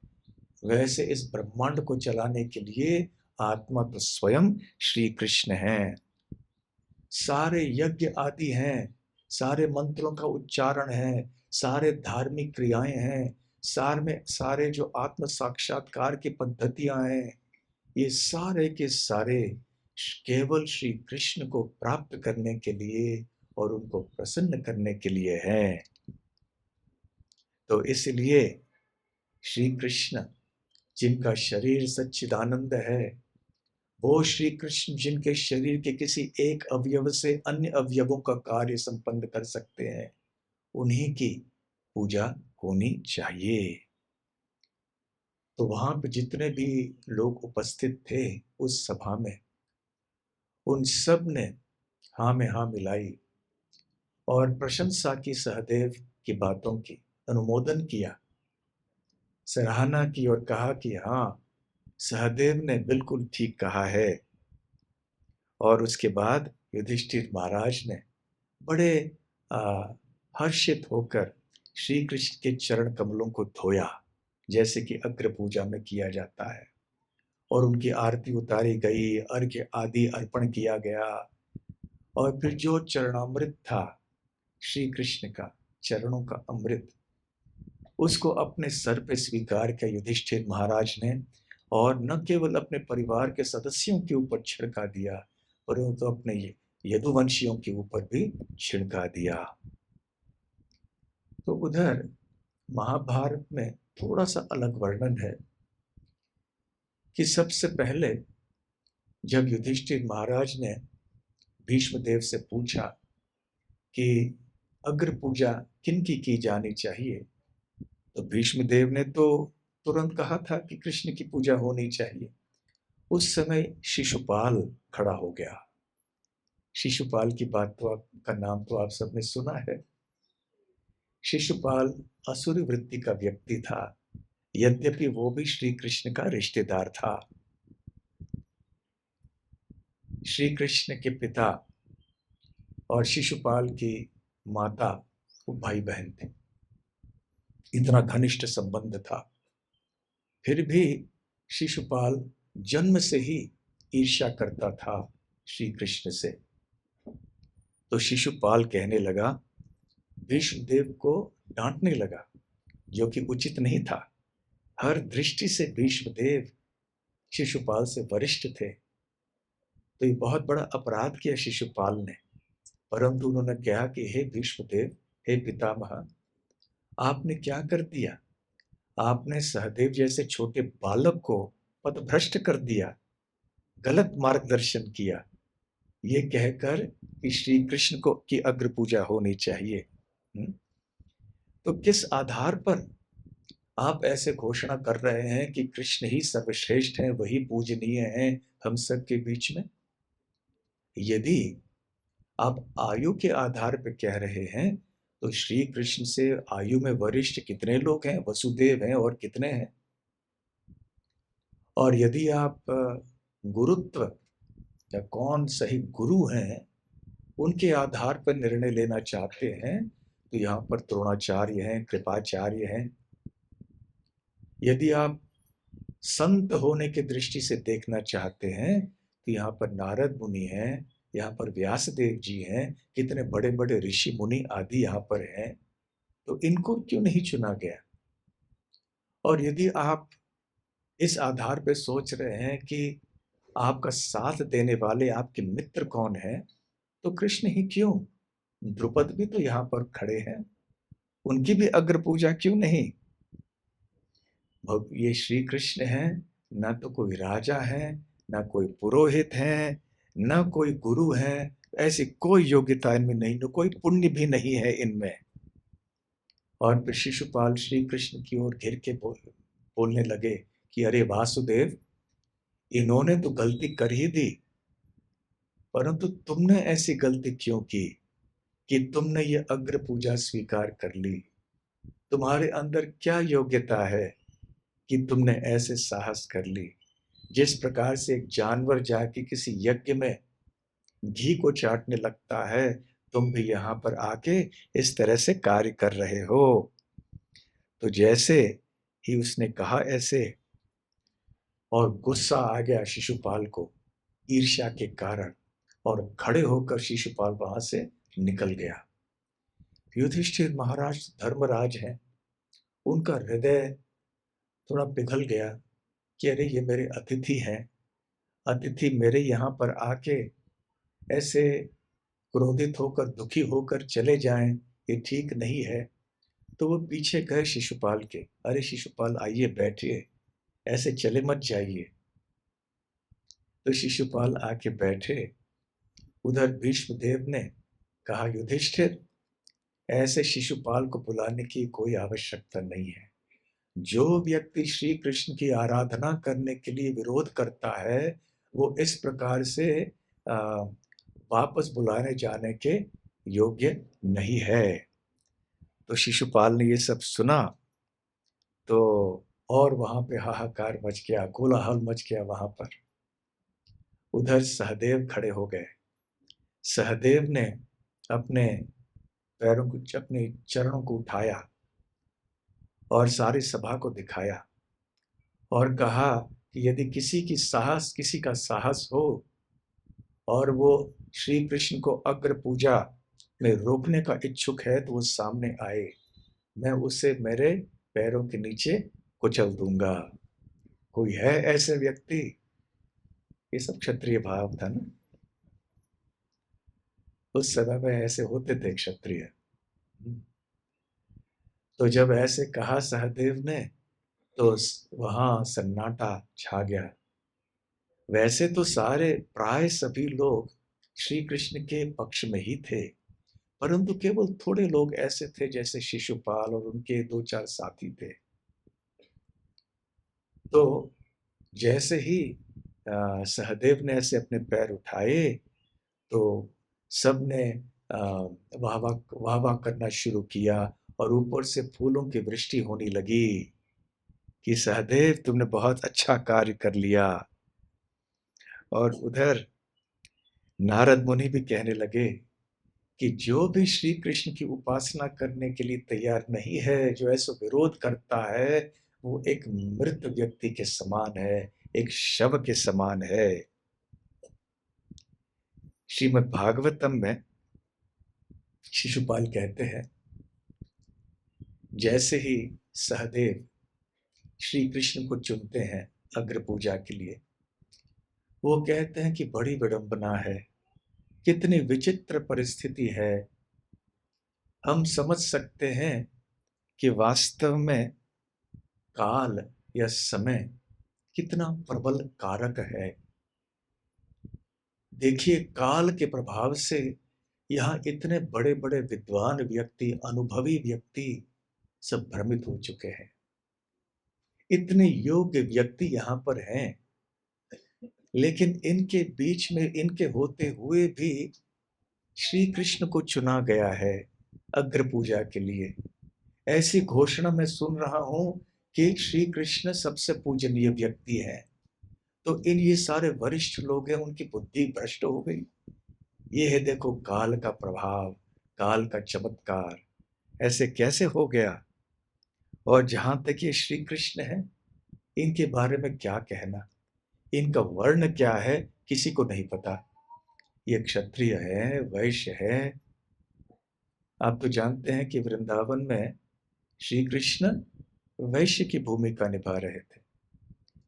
वैसे इस ब्रह्मांड को चलाने के लिए आत्मा तो स्वयं श्री कृष्ण है। सारे यज्ञ आदि हैं, सारे मंत्रों का उच्चारण है, सारे धार्मिक क्रियाएं हैं, सारे जो आत्म साक्षात्कार की पद्धतियां हैं, ये सारे के सारे केवल श्री कृष्ण को प्राप्त करने के लिए और उनको प्रसन्न करने के लिए हैं। तो इसलिए श्री कृष्ण जिनका शरीर सच्चिदानंद है, वो श्री कृष्ण जिनके शरीर के किसी एक अवयव से अन्य अवयवों का कार्य संपन्न कर सकते हैं, उन्हीं की पूजा होनी चाहिए। तो वहां पे जितने भी लोग उपस्थित थे उस सभा में, उन सब ने हाँ में हाँ मिलाई और प्रशंसा की सहदेव की बातों की, अनुमोदन किया, सराहना की और कहा कि हाँ, सहदेव ने बिल्कुल ठीक कहा है। और उसके बाद युधिष्ठिर महाराज ने बड़े हर्षित होकर श्री कृष्ण के चरण कमलों को धोया, जैसे कि अग्र पूजा में किया जाता है, और उनकी आरती उतारी गई, अर्घ्य आदि अर्पण किया गया। और फिर जो चरणामृत था श्री कृष्ण का, चरणों का अमृत, उसको अपने सर पे स्वीकार किया युधिष्ठिर महाराज ने, और न केवल अपने परिवार के सदस्यों के ऊपर छिड़का दिया, परंतु अपने यदुवंशियों के ऊपर भी छिड़का दिया। तो उधर महाभारत में थोड़ा सा अलग वर्णन है कि सबसे पहले जब युधिष्ठिर महाराज ने भीष्मदेव से पूछा कि अग्र पूजा किन की जानी चाहिए, तो भीष्मदेव ने तो तुरंत कहा था कि कृष्ण की पूजा होनी चाहिए। उस समय शिशुपाल खड़ा हो गया। शिशुपाल की बात तो का नाम तो आप सबने सुना है। शिशुपाल असुरी वृत्ति का व्यक्ति था, यद्यपि वो भी श्री कृष्ण का रिश्तेदार था। श्री कृष्ण के पिता और शिशुपाल की माता वो भाई बहन थे, इतना घनिष्ठ संबंध था। फिर भी शिशुपाल जन्म से ही ईर्ष्या करता था श्री कृष्ण से। तो शिशुपाल कहने लगा, भीष्मदेव को डांटने लगा, जो कि उचित नहीं था। हर दृष्टि से भीष्मदेव शिशुपाल से वरिष्ठ थे, तो ये बहुत बड़ा अपराध किया शिशुपाल ने। परंतु उन्होंने कहा कि हे भीष्मदेव, हे पितामह, आपने क्या कर दिया? आपने सहदेव जैसे छोटे बालक को पथभ्रष्ट कर दिया, गलत मार्गदर्शन किया, ये कहकर कि श्री कृष्ण को की अग्र पूजा होनी चाहिए। तो किस आधार पर आप ऐसे घोषणा कर रहे हैं कि कृष्ण ही सर्वश्रेष्ठ हैं, वही पूजनीय हैं हम सब के बीच में? यदि आप आयु के आधार पर कह रहे हैं, तो श्री कृष्ण से आयु में वरिष्ठ कितने लोग हैं? वसुदेव हैं, और कितने हैं? और यदि आप गुरुत्व या कौन सही गुरु हैं उनके आधार पर निर्णय लेना चाहते हैं, तो यहाँ पर द्रोणाचार्य हैं, कृपाचार्य हैं। यदि आप संत होने की दृष्टि से देखना चाहते हैं, तो यहाँ पर नारद मुनि हैं, यहाँ पर व्यासदेव जी हैं, कितने बड़े बड़े ऋषि मुनि आदि यहाँ पर हैं, तो इनको क्यों नहीं चुना गया? और यदि आप इस आधार पर सोच रहे हैं कि आपका साथ देने वाले आपके मित्र कौन हैं, तो कृष्ण ही क्यों, द्रुपद भी तो यहाँ पर खड़े हैं, उनकी भी अग्र पूजा क्यों नहीं? ये श्री कृष्ण हैं, ना तो कोई राजा है, ना कोई पुरोहित है, ना कोई गुरु है, ऐसी कोई योग्यता इनमें नहीं, न कोई पुण्य भी नहीं है इनमें। और फिर शिशुपाल श्री कृष्ण की ओर घिर के बोलने लगे कि अरे वासुदेव, इन्होंने तो गलती कर ही दी, परंतु तुमने ऐसी गलती क्यों की कि तुमने ये अग्र पूजा स्वीकार कर ली? तुम्हारे अंदर क्या योग्यता है कि तुमने ऐसे साहस कर ली? जिस प्रकार से एक जानवर जाके किसी यज्ञ में घी को चाटने लगता है, तुम भी यहाँ पर आके इस तरह से कार्य कर रहे हो। तो जैसे ही उसने कहा ऐसे, और गुस्सा आ गया शिशुपाल को ईर्ष्या के कारण, और खड़े होकर शिशुपाल वहां से निकल गया। युधिष्ठिर महाराज धर्मराज हैं, उनका हृदय थोड़ा पिघल गया कि अरे ये मेरे अतिथि हैं, अतिथि मेरे यहाँ पर आके ऐसे क्रोधित होकर दुखी होकर चले जाएं, ये ठीक नहीं है। तो वो पीछे गए शिशुपाल के, अरे शिशुपाल आइए बैठिए, ऐसे चले मत जाइए। तो शिशुपाल आके बैठे। उधर भीष्म देव ने कहा, युधिष्ठिर, ऐसे शिशुपाल को बुलाने की कोई आवश्यकता नहीं है। जो व्यक्ति श्री कृष्ण की आराधना करने के लिए विरोध करता है, वो इस प्रकार से वापस बुलाने जाने के योग्य नहीं है। तो शिशुपाल ने ये सब सुना तो और वहां पे हाहाकार मच गया, कोलाहल मच गया वहां पर। उधर सहदेव खड़े हो गए। सहदेव ने अपने पैरों को, अपने चरणों को उठाया और सारी सभा को दिखाया और कहा कि यदि किसी का साहस हो और वो श्री कृष्ण को अग्र पूजा में रोकने का इच्छुक है तो वो सामने आए, मैं उसे मेरे पैरों के नीचे कुचल दूंगा। कोई है ऐसे व्यक्ति? ये सब क्षत्रिय भाव था ना, उस समय में ऐसे होते थे क्षत्रिय। तो जब ऐसे कहा सहदेव ने तो वहां सन्नाटा छा गया। वैसे तो सारे प्राय सभी लोग श्री कृष्ण के पक्ष में ही थे, परंतु केवल थोड़े लोग ऐसे थे जैसे शिशुपाल और उनके दो चार साथी थे। तो जैसे ही सहदेव ने ऐसे अपने पैर उठाए तो सबने वाह वाह वाह करना शुरू किया और ऊपर से फूलों की वृष्टि होने लगी कि सहदेव, तुमने बहुत अच्छा कार्य कर लिया। और उधर नारद मुनि भी कहने लगे कि जो भी श्री कृष्ण की उपासना करने के लिए तैयार नहीं है, जो ऐसा विरोध करता है, वो एक मृत व्यक्ति के समान है, एक शव के समान है। श्रीमद् भागवतम में शिशुपाल कहते हैं, जैसे ही सहदेव श्री कृष्ण को चुनते हैं अग्र पूजा के लिए, वो कहते हैं कि बड़ी विडंबना है, कितनी विचित्र परिस्थिति है। हम समझ सकते हैं कि वास्तव में काल या समय कितना प्रबल कारक है। देखिए, काल के प्रभाव से यहाँ इतने बड़े बड़े विद्वान व्यक्ति, अनुभवी व्यक्ति सब भ्रमित हो चुके हैं। इतने योग्य व्यक्ति यहाँ पर हैं, लेकिन इनके बीच में, इनके होते हुए भी श्री कृष्ण को चुना गया है अग्र पूजा के लिए। ऐसी घोषणा मैं सुन रहा हूं कि श्री कृष्ण सबसे पूजनीय व्यक्ति है। तो ये सारे वरिष्ठ लोग हैं, उनकी बुद्धि भ्रष्ट हो गई। ये है, देखो, काल का प्रभाव, काल का चमत्कार ऐसे कैसे हो गया। और जहां तक ये श्री कृष्ण है, इनके बारे में क्या कहना, इनका वर्ण क्या है किसी को नहीं पता। ये क्षत्रिय है, वैश्य है। आप तो जानते हैं कि वृंदावन में श्री कृष्ण वैश्य की भूमिका निभा रहे थे,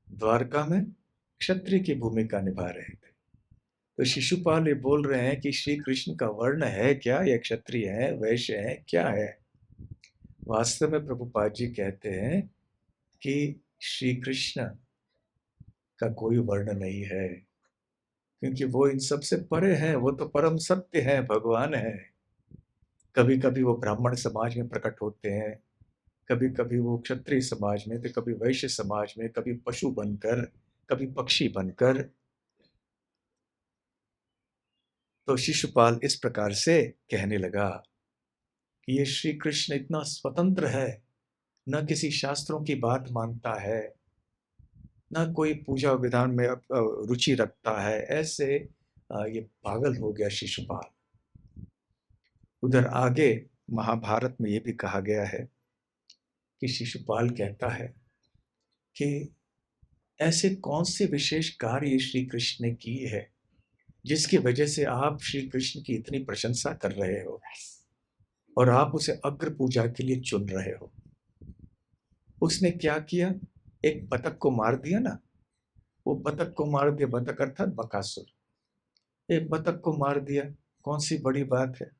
द्वारका में क्षत्रिय की भूमिका निभा रहे थे। तो शिशुपाल ये बोल रहे हैं कि श्री कृष्ण का वर्ण है क्या, या क्षत्रिय है, वैश्य है, क्या है? वास्तव में प्रभुपाद जी कहते हैं कि श्री कृष्ण का कोई वर्ण नहीं है, क्योंकि वो इन सब से परे हैं, वो तो परम सत्य है, भगवान है। कभी कभी वो ब्राह्मण समाज में प्रकट होते हैं, कभी कभी वो क्षत्रिय समाज में, तो कभी वैश्य समाज में, कभी पशु बनकर, कभी पक्षी बनकर। तो शिशुपाल इस प्रकार से कहने लगा कि ये श्री कृष्ण इतना स्वतंत्र है, न किसी शास्त्रों की बात मानता है, न कोई पूजा विधान में रुचि रखता है, ऐसे ये पागल हो गया शिशुपाल। उधर आगे महाभारत में ये भी कहा गया है कि शिशुपाल कहता है कि ऐसे कौन से विशेष कार्य श्री कृष्ण ने किए हैं जिसकी वजह से आप श्री कृष्ण की इतनी प्रशंसा कर रहे हो और आप उसे अग्र पूजा के लिए चुन रहे हो। उसने क्या किया? एक बतख को मार दिया ना, वो बतख को मार दिया, बतख अर्थात बकासुर। एक बतख को मार दिया, कौन सी बड़ी बात है।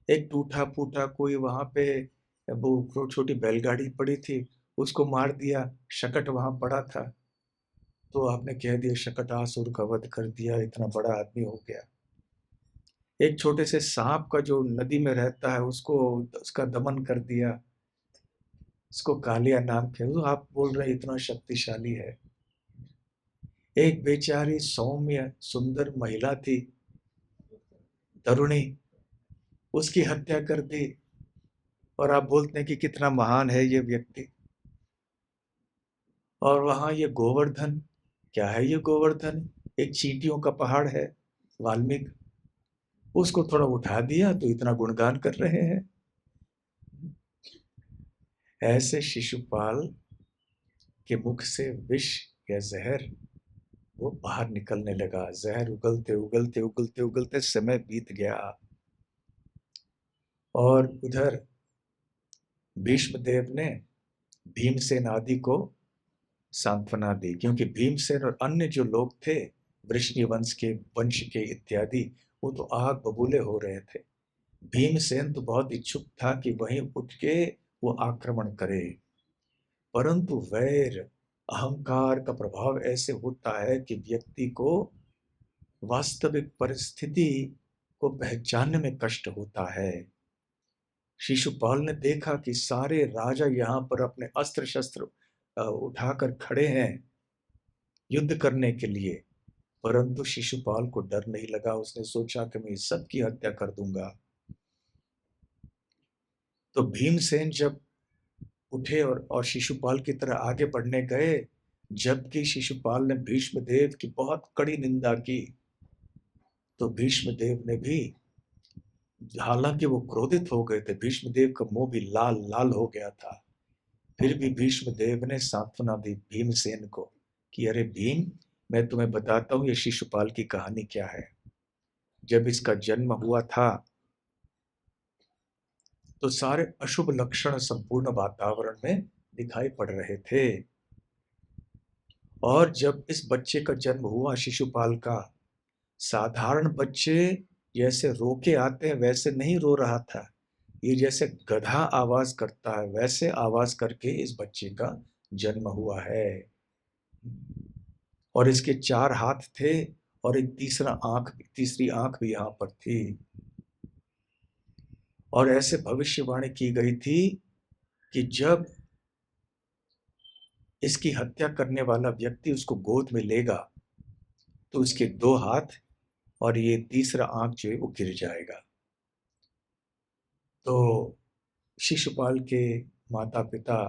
एक टूटा फूटा कोई वहां पे वो छोटी बैलगाड़ी पड़ी थी, उसको मार दिया, शकट वहां पड़ा था, तो आपने कह दिया शकटासुर का वध कर दिया, इतना बड़ा आदमी हो गया। एक छोटे से सांप का जो नदी में रहता है उसको, उसका दमन कर दिया, उसको कालिया नाम के, तो आप बोल रहे इतना शक्तिशाली है। एक बेचारी सौम्य सुंदर महिला थी, तरुणी, उसकी हत्या कर दी, और आप बोलते हैं कि कितना महान है ये व्यक्ति। और वहां ये गोवर्धन, क्या है ये गोवर्धन? एक चींटियों का पहाड़ है, वाल्मीकि, उसको थोड़ा उठा दिया तो इतना गुणगान कर रहे हैं। ऐसे शिशुपाल के मुख से विष या जहर वो बाहर निकलने लगा। जहर उगलते उगलते उगलते उगलते समय बीत गया। और उधर भीष्म देव ने भीमसेन आदि को सांत्वना दी, क्योंकि भीमसेन और अन्य जो लोग थे वृष्णि वंश के, वंश के इत्यादि, वो तो आग बबूले हो रहे थे। भीमसेन तो बहुत इच्छुक था कि वहीं उठ के वो आक्रमण करे, परंतु वैर अहंकार का प्रभाव ऐसे होता है कि व्यक्ति को वास्तविक परिस्थिति को पहचानने में कष्ट होता है। शिशुपाल ने देखा कि सारे राजा यहाँ पर अपने अस्त्र शस्त्र उठाकर खड़े हैं युद्ध करने के लिए, परंतु शिशुपाल को डर नहीं लगा। उसने सोचा कि मैं सबकी हत्या कर दूंगा। तो भीमसेन जब उठे और शिशुपाल की तरह आगे बढ़ने गए, जबकि शिशुपाल ने भीष्मदेव की बहुत कड़ी निंदा की, तो भीष्मदेव ने भी, हालांकि वो क्रोधित हो गए थे, भीष्मदेव का मुंह भी लाल लाल हो गया था, फिर भी भीष्मदेव ने सांत्वना दी भीमसेन को कि अरे भीम, मैं तुम्हें बताता हूं ये शिशुपाल की कहानी क्या है। जब इसका जन्म हुआ था तो सारे अशुभ लक्षण संपूर्ण वातावरण में दिखाई पड़ रहे थे, और जब इस बच्चे का जन्म हुआ शिशुपाल का, साधारण बच्चे जैसे रो के आते हैं वैसे नहीं रो रहा था। ये जैसे गधा आवाज करता है वैसे आवाज करके इस बच्चे का जन्म हुआ है। और इसके 4 हाथ थे और एक तीसरी आंख भी यहां पर थी। और ऐसे भविष्यवाणी की गई थी कि जब इसकी हत्या करने वाला व्यक्ति उसको गोद में लेगा तो उसके 2 हाथ और ये तीसरा आंख जो है वो गिर जाएगा। तो शिशुपाल के माता पिता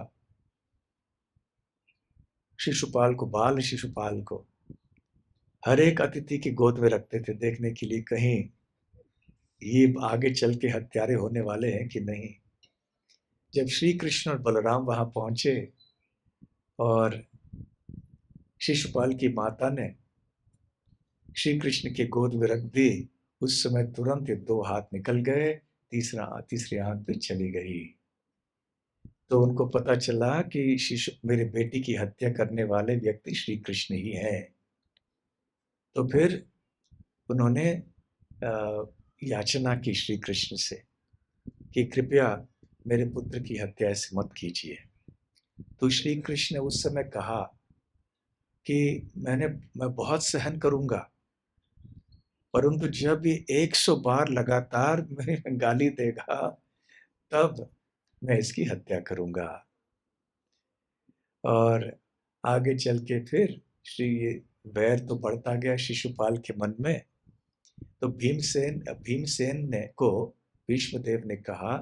शिशुपाल को, बाल शिशुपाल को हर एक अतिथि की गोद में रखते थे, देखने के लिए कहीं ये आगे चल के हत्यारे होने वाले हैं कि नहीं। जब श्री कृष्ण और बलराम वहां पहुंचे और शिशुपाल की माता ने श्री कृष्ण के गोद में रख दी, उस समय तुरंत ये 2 हाथ निकल गए, तीसरी आंख भी चली गई। तो उनको पता चला कि शिशु, मेरे बेटी की हत्या करने वाले व्यक्ति श्री कृष्ण ही हैं। तो फिर उन्होंने याचना की श्री कृष्ण से कि कृपया मेरे पुत्र की हत्या ऐसे मत कीजिए। तो श्री कृष्ण ने उस समय कहा कि मैं बहुत सहन करूंगा, परंतु जब ये 100 बार लगातार मेरे गाली देगा, तब मैं इसकी हत्या करूंगा। और आगे चल के फिर श्री वैर तो बढ़ता गया शिशुपाल के मन में। तो भीमसेन ने को भीष्मदेव ने कहा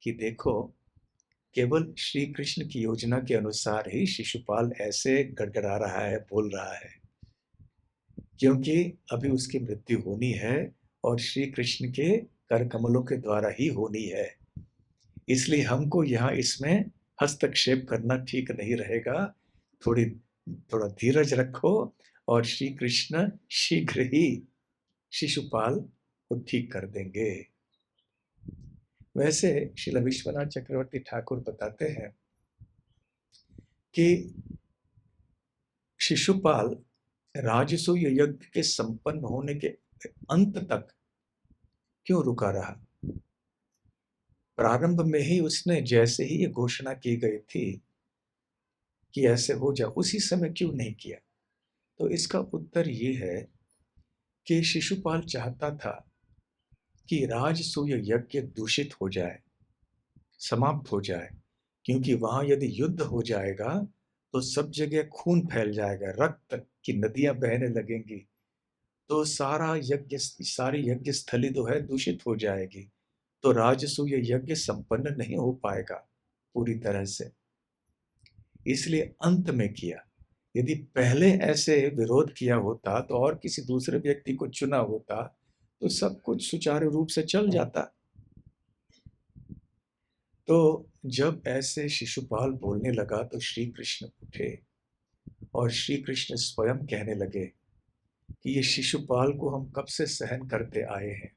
कि देखो, केवल श्री कृष्ण की योजना के अनुसार ही शिशुपाल ऐसे गड़गड़ा रहा है, बोल रहा है, क्योंकि अभी उसकी मृत्यु होनी है और श्री कृष्ण के कर कमलों के द्वारा ही होनी है। इसलिए हमको यहाँ इसमें हस्तक्षेप करना ठीक नहीं रहेगा। थोड़ा धीरज रखो और श्री कृष्ण शीघ्र ही शिशुपाल को ठीक कर देंगे। वैसे श्रील विश्वनाथ चक्रवर्ती ठाकुर बताते हैं कि शिशुपाल राजसूय यज्ञ के संपन्न होने के अंत तक क्यों रुका रहा? प्रारंभ में ही उसने जैसे ही ये घोषणा की गई थी कि ऐसे हो जाए, उसी समय क्यों नहीं किया? तो इसका उत्तर ये है कि शिशुपाल चाहता था कि राजसूय यज्ञ दूषित हो जाए, समाप्त हो जाए, क्योंकि वहां यदि युद्ध हो जाएगा तो सब जगह खून फैल जाएगा, रक्त की नदियां बहने लगेंगी, तो सारी यज्ञ स्थली तो है दूषित हो जाएगी, तो राजसूय यज्ञ संपन्न नहीं हो पाएगा पूरी तरह से। इसलिए अंत में किया। यदि पहले ऐसे विरोध किया होता तो और किसी दूसरे व्यक्ति को चुना होता तो सब कुछ सुचारू रूप से चल जाता। तो जब ऐसे शिशुपाल बोलने लगा तो श्री कृष्ण उठे और श्री कृष्ण स्वयं कहने लगे कि ये शिशुपाल को हम कब से सहन करते आए हैं।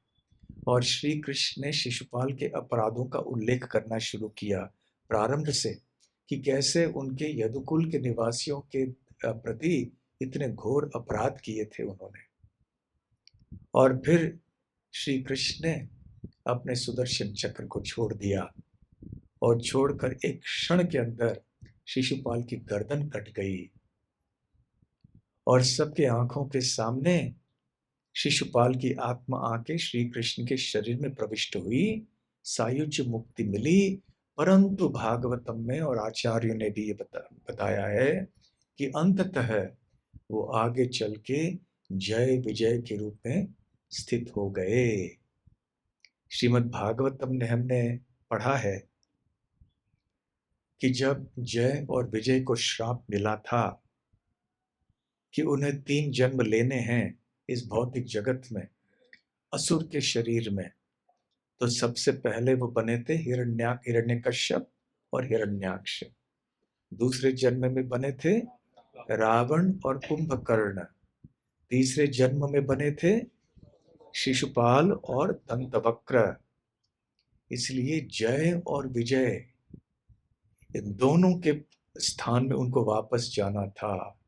और श्री कृष्ण ने शिशुपाल के अपराधों का उल्लेख करना शुरू किया प्रारंभ से, कि कैसे उनके यदुकुल के निवासियों के प्रति इतने घोर अपराध किए थे उन्होंने। और फिर श्री कृष्ण ने अपने सुदर्शन चक्र को छोड़ दिया और छोड़कर एक क्षण के अंदर शिशुपाल की गर्दन कट गई और सबके आंखों के सामने शिशुपाल की आत्मा आके श्री कृष्ण के शरीर में प्रविष्ट हुई, सायुज्य मुक्ति मिली। परंतु भागवतम में और आचार्यों ने भी ये बताया है कि अंततः वो आगे चल के जय विजय के रूप में स्थित हो गए। श्रीमद् भागवतम ने हमने पढ़ा है कि जब जय और विजय को श्राप मिला था कि उन्हें 3 जन्म लेने हैं इस भौतिक जगत में, असुर के शरीर में, तो सबसे पहले वो बने थे हिरण्यकश्यप और हिरण्याक्ष। दूसरे जन्म में बने थे रावण और कुंभकर्ण। तीसरे जन्म में बने थे शिशुपाल और दंतवक्र। इसलिए जय और विजय इन दोनों के स्थान में उनको वापस जाना था।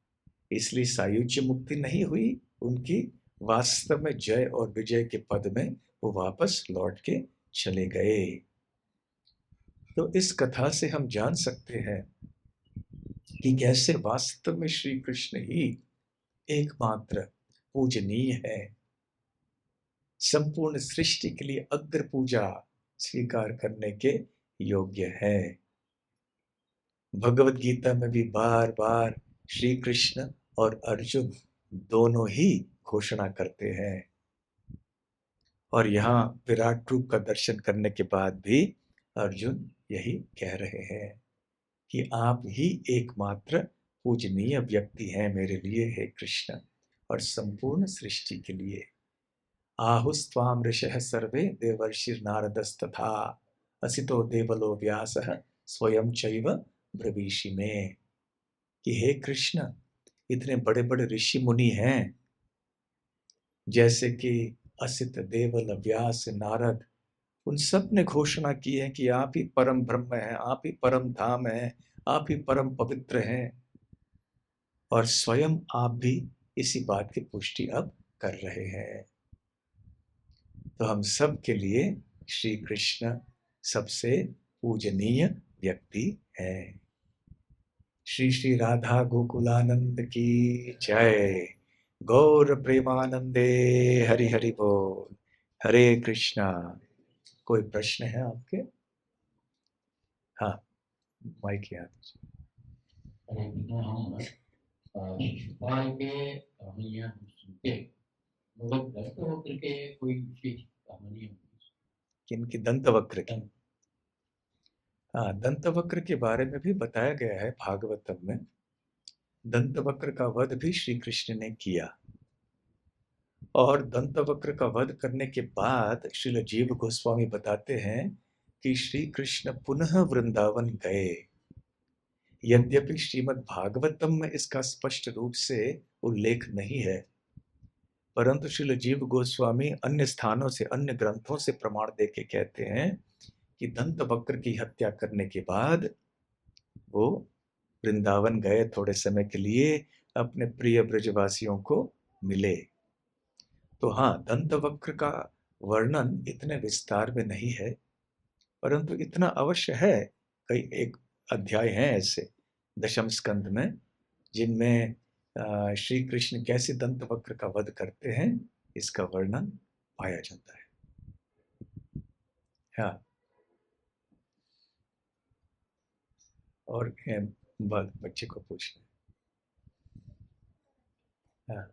इसलिए सायुज्य मुक्ति नहीं हुई उनकी, वास्तव में जय और विजय के पद में वो वापस लौट के चले गए। तो इस कथा से हम जान सकते हैं कि कैसे वास्तव में श्री कृष्ण ही एकमात्र पूजनीय है, संपूर्ण सृष्टि के लिए अग्र पूजा स्वीकार करने के योग्य है। भगवत गीता में भी बार बार श्री कृष्ण और अर्जुन दोनों ही घोषणा करते हैं। और यहाँ विराट रूप का दर्शन करने के बाद भी अर्जुन यही कह रहे हैं कि आप ही एकमात्र पूजनीय व्यक्ति हैं मेरे लिए, हे कृष्ण, और संपूर्ण सृष्टि के लिए। आहुस्त्वाम ऋषयः सर्वे देवर्षिर्नारदस्तथा असितो देवलो व्यासः स्वयं चैव ब्रवीषि में, कि हे कृष्ण, इतने बड़े बड़े ऋषि मुनि हैं जैसे कि असित, देवल, व्यास, नारद, उन सब ने घोषणा की है कि आप ही परम ब्रह्म हैं, आप ही परम धाम हैं, आप ही परम पवित्र हैं। और स्वयं आप भी इसी बात की पुष्टि अब कर रहे हैं। तो हम सब के लिए श्री कृष्ण सबसे पूजनीय व्यक्ति है। श्री श्री राधा गोकुलानंद की जय। गौर प्रेमानंदे। हरि हरि बोल। हरे कृष्णा। कोई प्रश्न है आपके? हाँ, माइक याद। हरे कृष्णा। हम शिशुपाल के कहानियां हम सुनते, मगर दंत वक्र के कोई विशेष कहानी होगी? किनकी? दंत वक्र की? हाँ, दंत वक्र के बारे में भी बताया गया है भागवतम में। दंत वक्र का वध भी श्री कृष्ण ने किया, और दंत वक्र का वध करने के बाद श्रील जीव गोस्वामी बताते हैं कि श्री कृष्ण पुनः वृंदावन गए। यद्यपि श्रीमद् भागवतम में इसका स्पष्ट रूप से उल्लेख नहीं है, परंतु श्रील जीव गोस्वामी अन्य स्थानों से, अन्य ग्रंथों से प्रमाण देके कहते हैं कि दंत वक्र की हत्या करने के बाद वो वृंदावन गए, थोड़े समय के लिए अपने प्रिय ब्रजवासियों को मिले। तो हाँ, दंत वक्र का वर्णन इतने विस्तार में नहीं है, परंतु इतना अवश्य है। कई एक अध्याय हैं ऐसे दशम स्कंद में, जिनमें श्री कृष्ण कैसे दंत वक्र का वध करते हैं, इसका वर्णन पाया जाता है। हाँ, और बच्चे को पूछना। हाँ,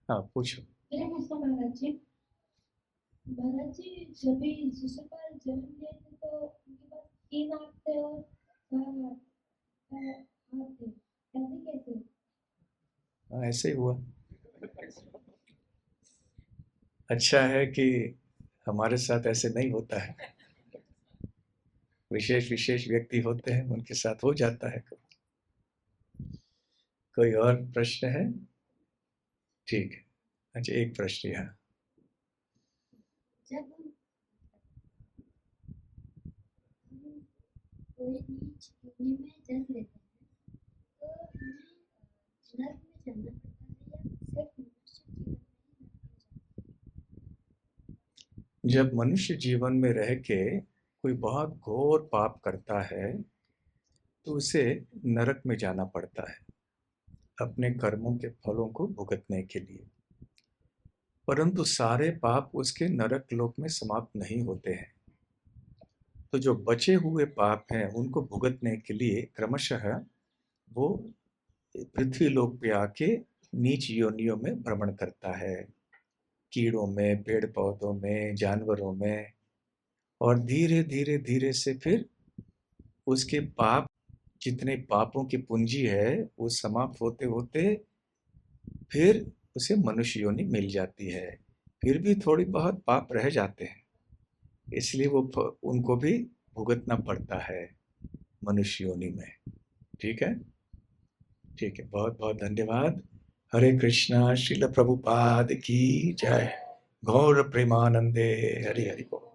हाँ, पूछो। महाराज जी, जब भी शिशुपाल जन्म लिए थे तो उनके पास 3 हाथ थे और 4 हाथ थे, ऐसे कैसे? हाँ, ऐसे ही हुआ। अच्छा है कि हमारे साथ ऐसे नहीं होता है। विशेष विशेष व्यक्ति होते हैं, उनके साथ हो जाता है। कोई और प्रश्न है? ठीक है। अच्छा, एक प्रश्न यहाँ। जब हम कोई नीच योनि में जन्म लेते हैं तो हमें नरक में जाना पड़ता है या सिर्फ मनुष्य जीवन में ही नरक में जाना? जब मनुष्य जीवन में रह के कोई बहुत घोर पाप करता है तो उसे नरक में जाना पड़ता है, अपने कर्मों के फलों को भुगतने के लिए। परंतु सारे पाप उसके नरक लोक में समाप्त नहीं होते हैं। तो जो बचे हुए पाप हैं उनको भुगतने के लिए क्रमशः वो पृथ्वी लोक पे आके नीच योनियों में भ्रमण करता है, कीड़ों में, पेड़ पौधों में, जानवरों में, और धीरे धीरे धीरे से फिर उसके पाप, जितने पापों की पूंजी है वो समाप्त होते होते फिर उसे मनुष्य योनि मिल जाती है। फिर भी थोड़ी बहुत पाप रह जाते हैं, इसलिए वो उनको भी भुगतना पड़ता है मनुष्य योनि में। ठीक है? ठीक है, बहुत बहुत धन्यवाद। हरे कृष्णा। श्रील प्रभुपाद की जय। गौर प्रेमानंदे। हरि हरि बोल।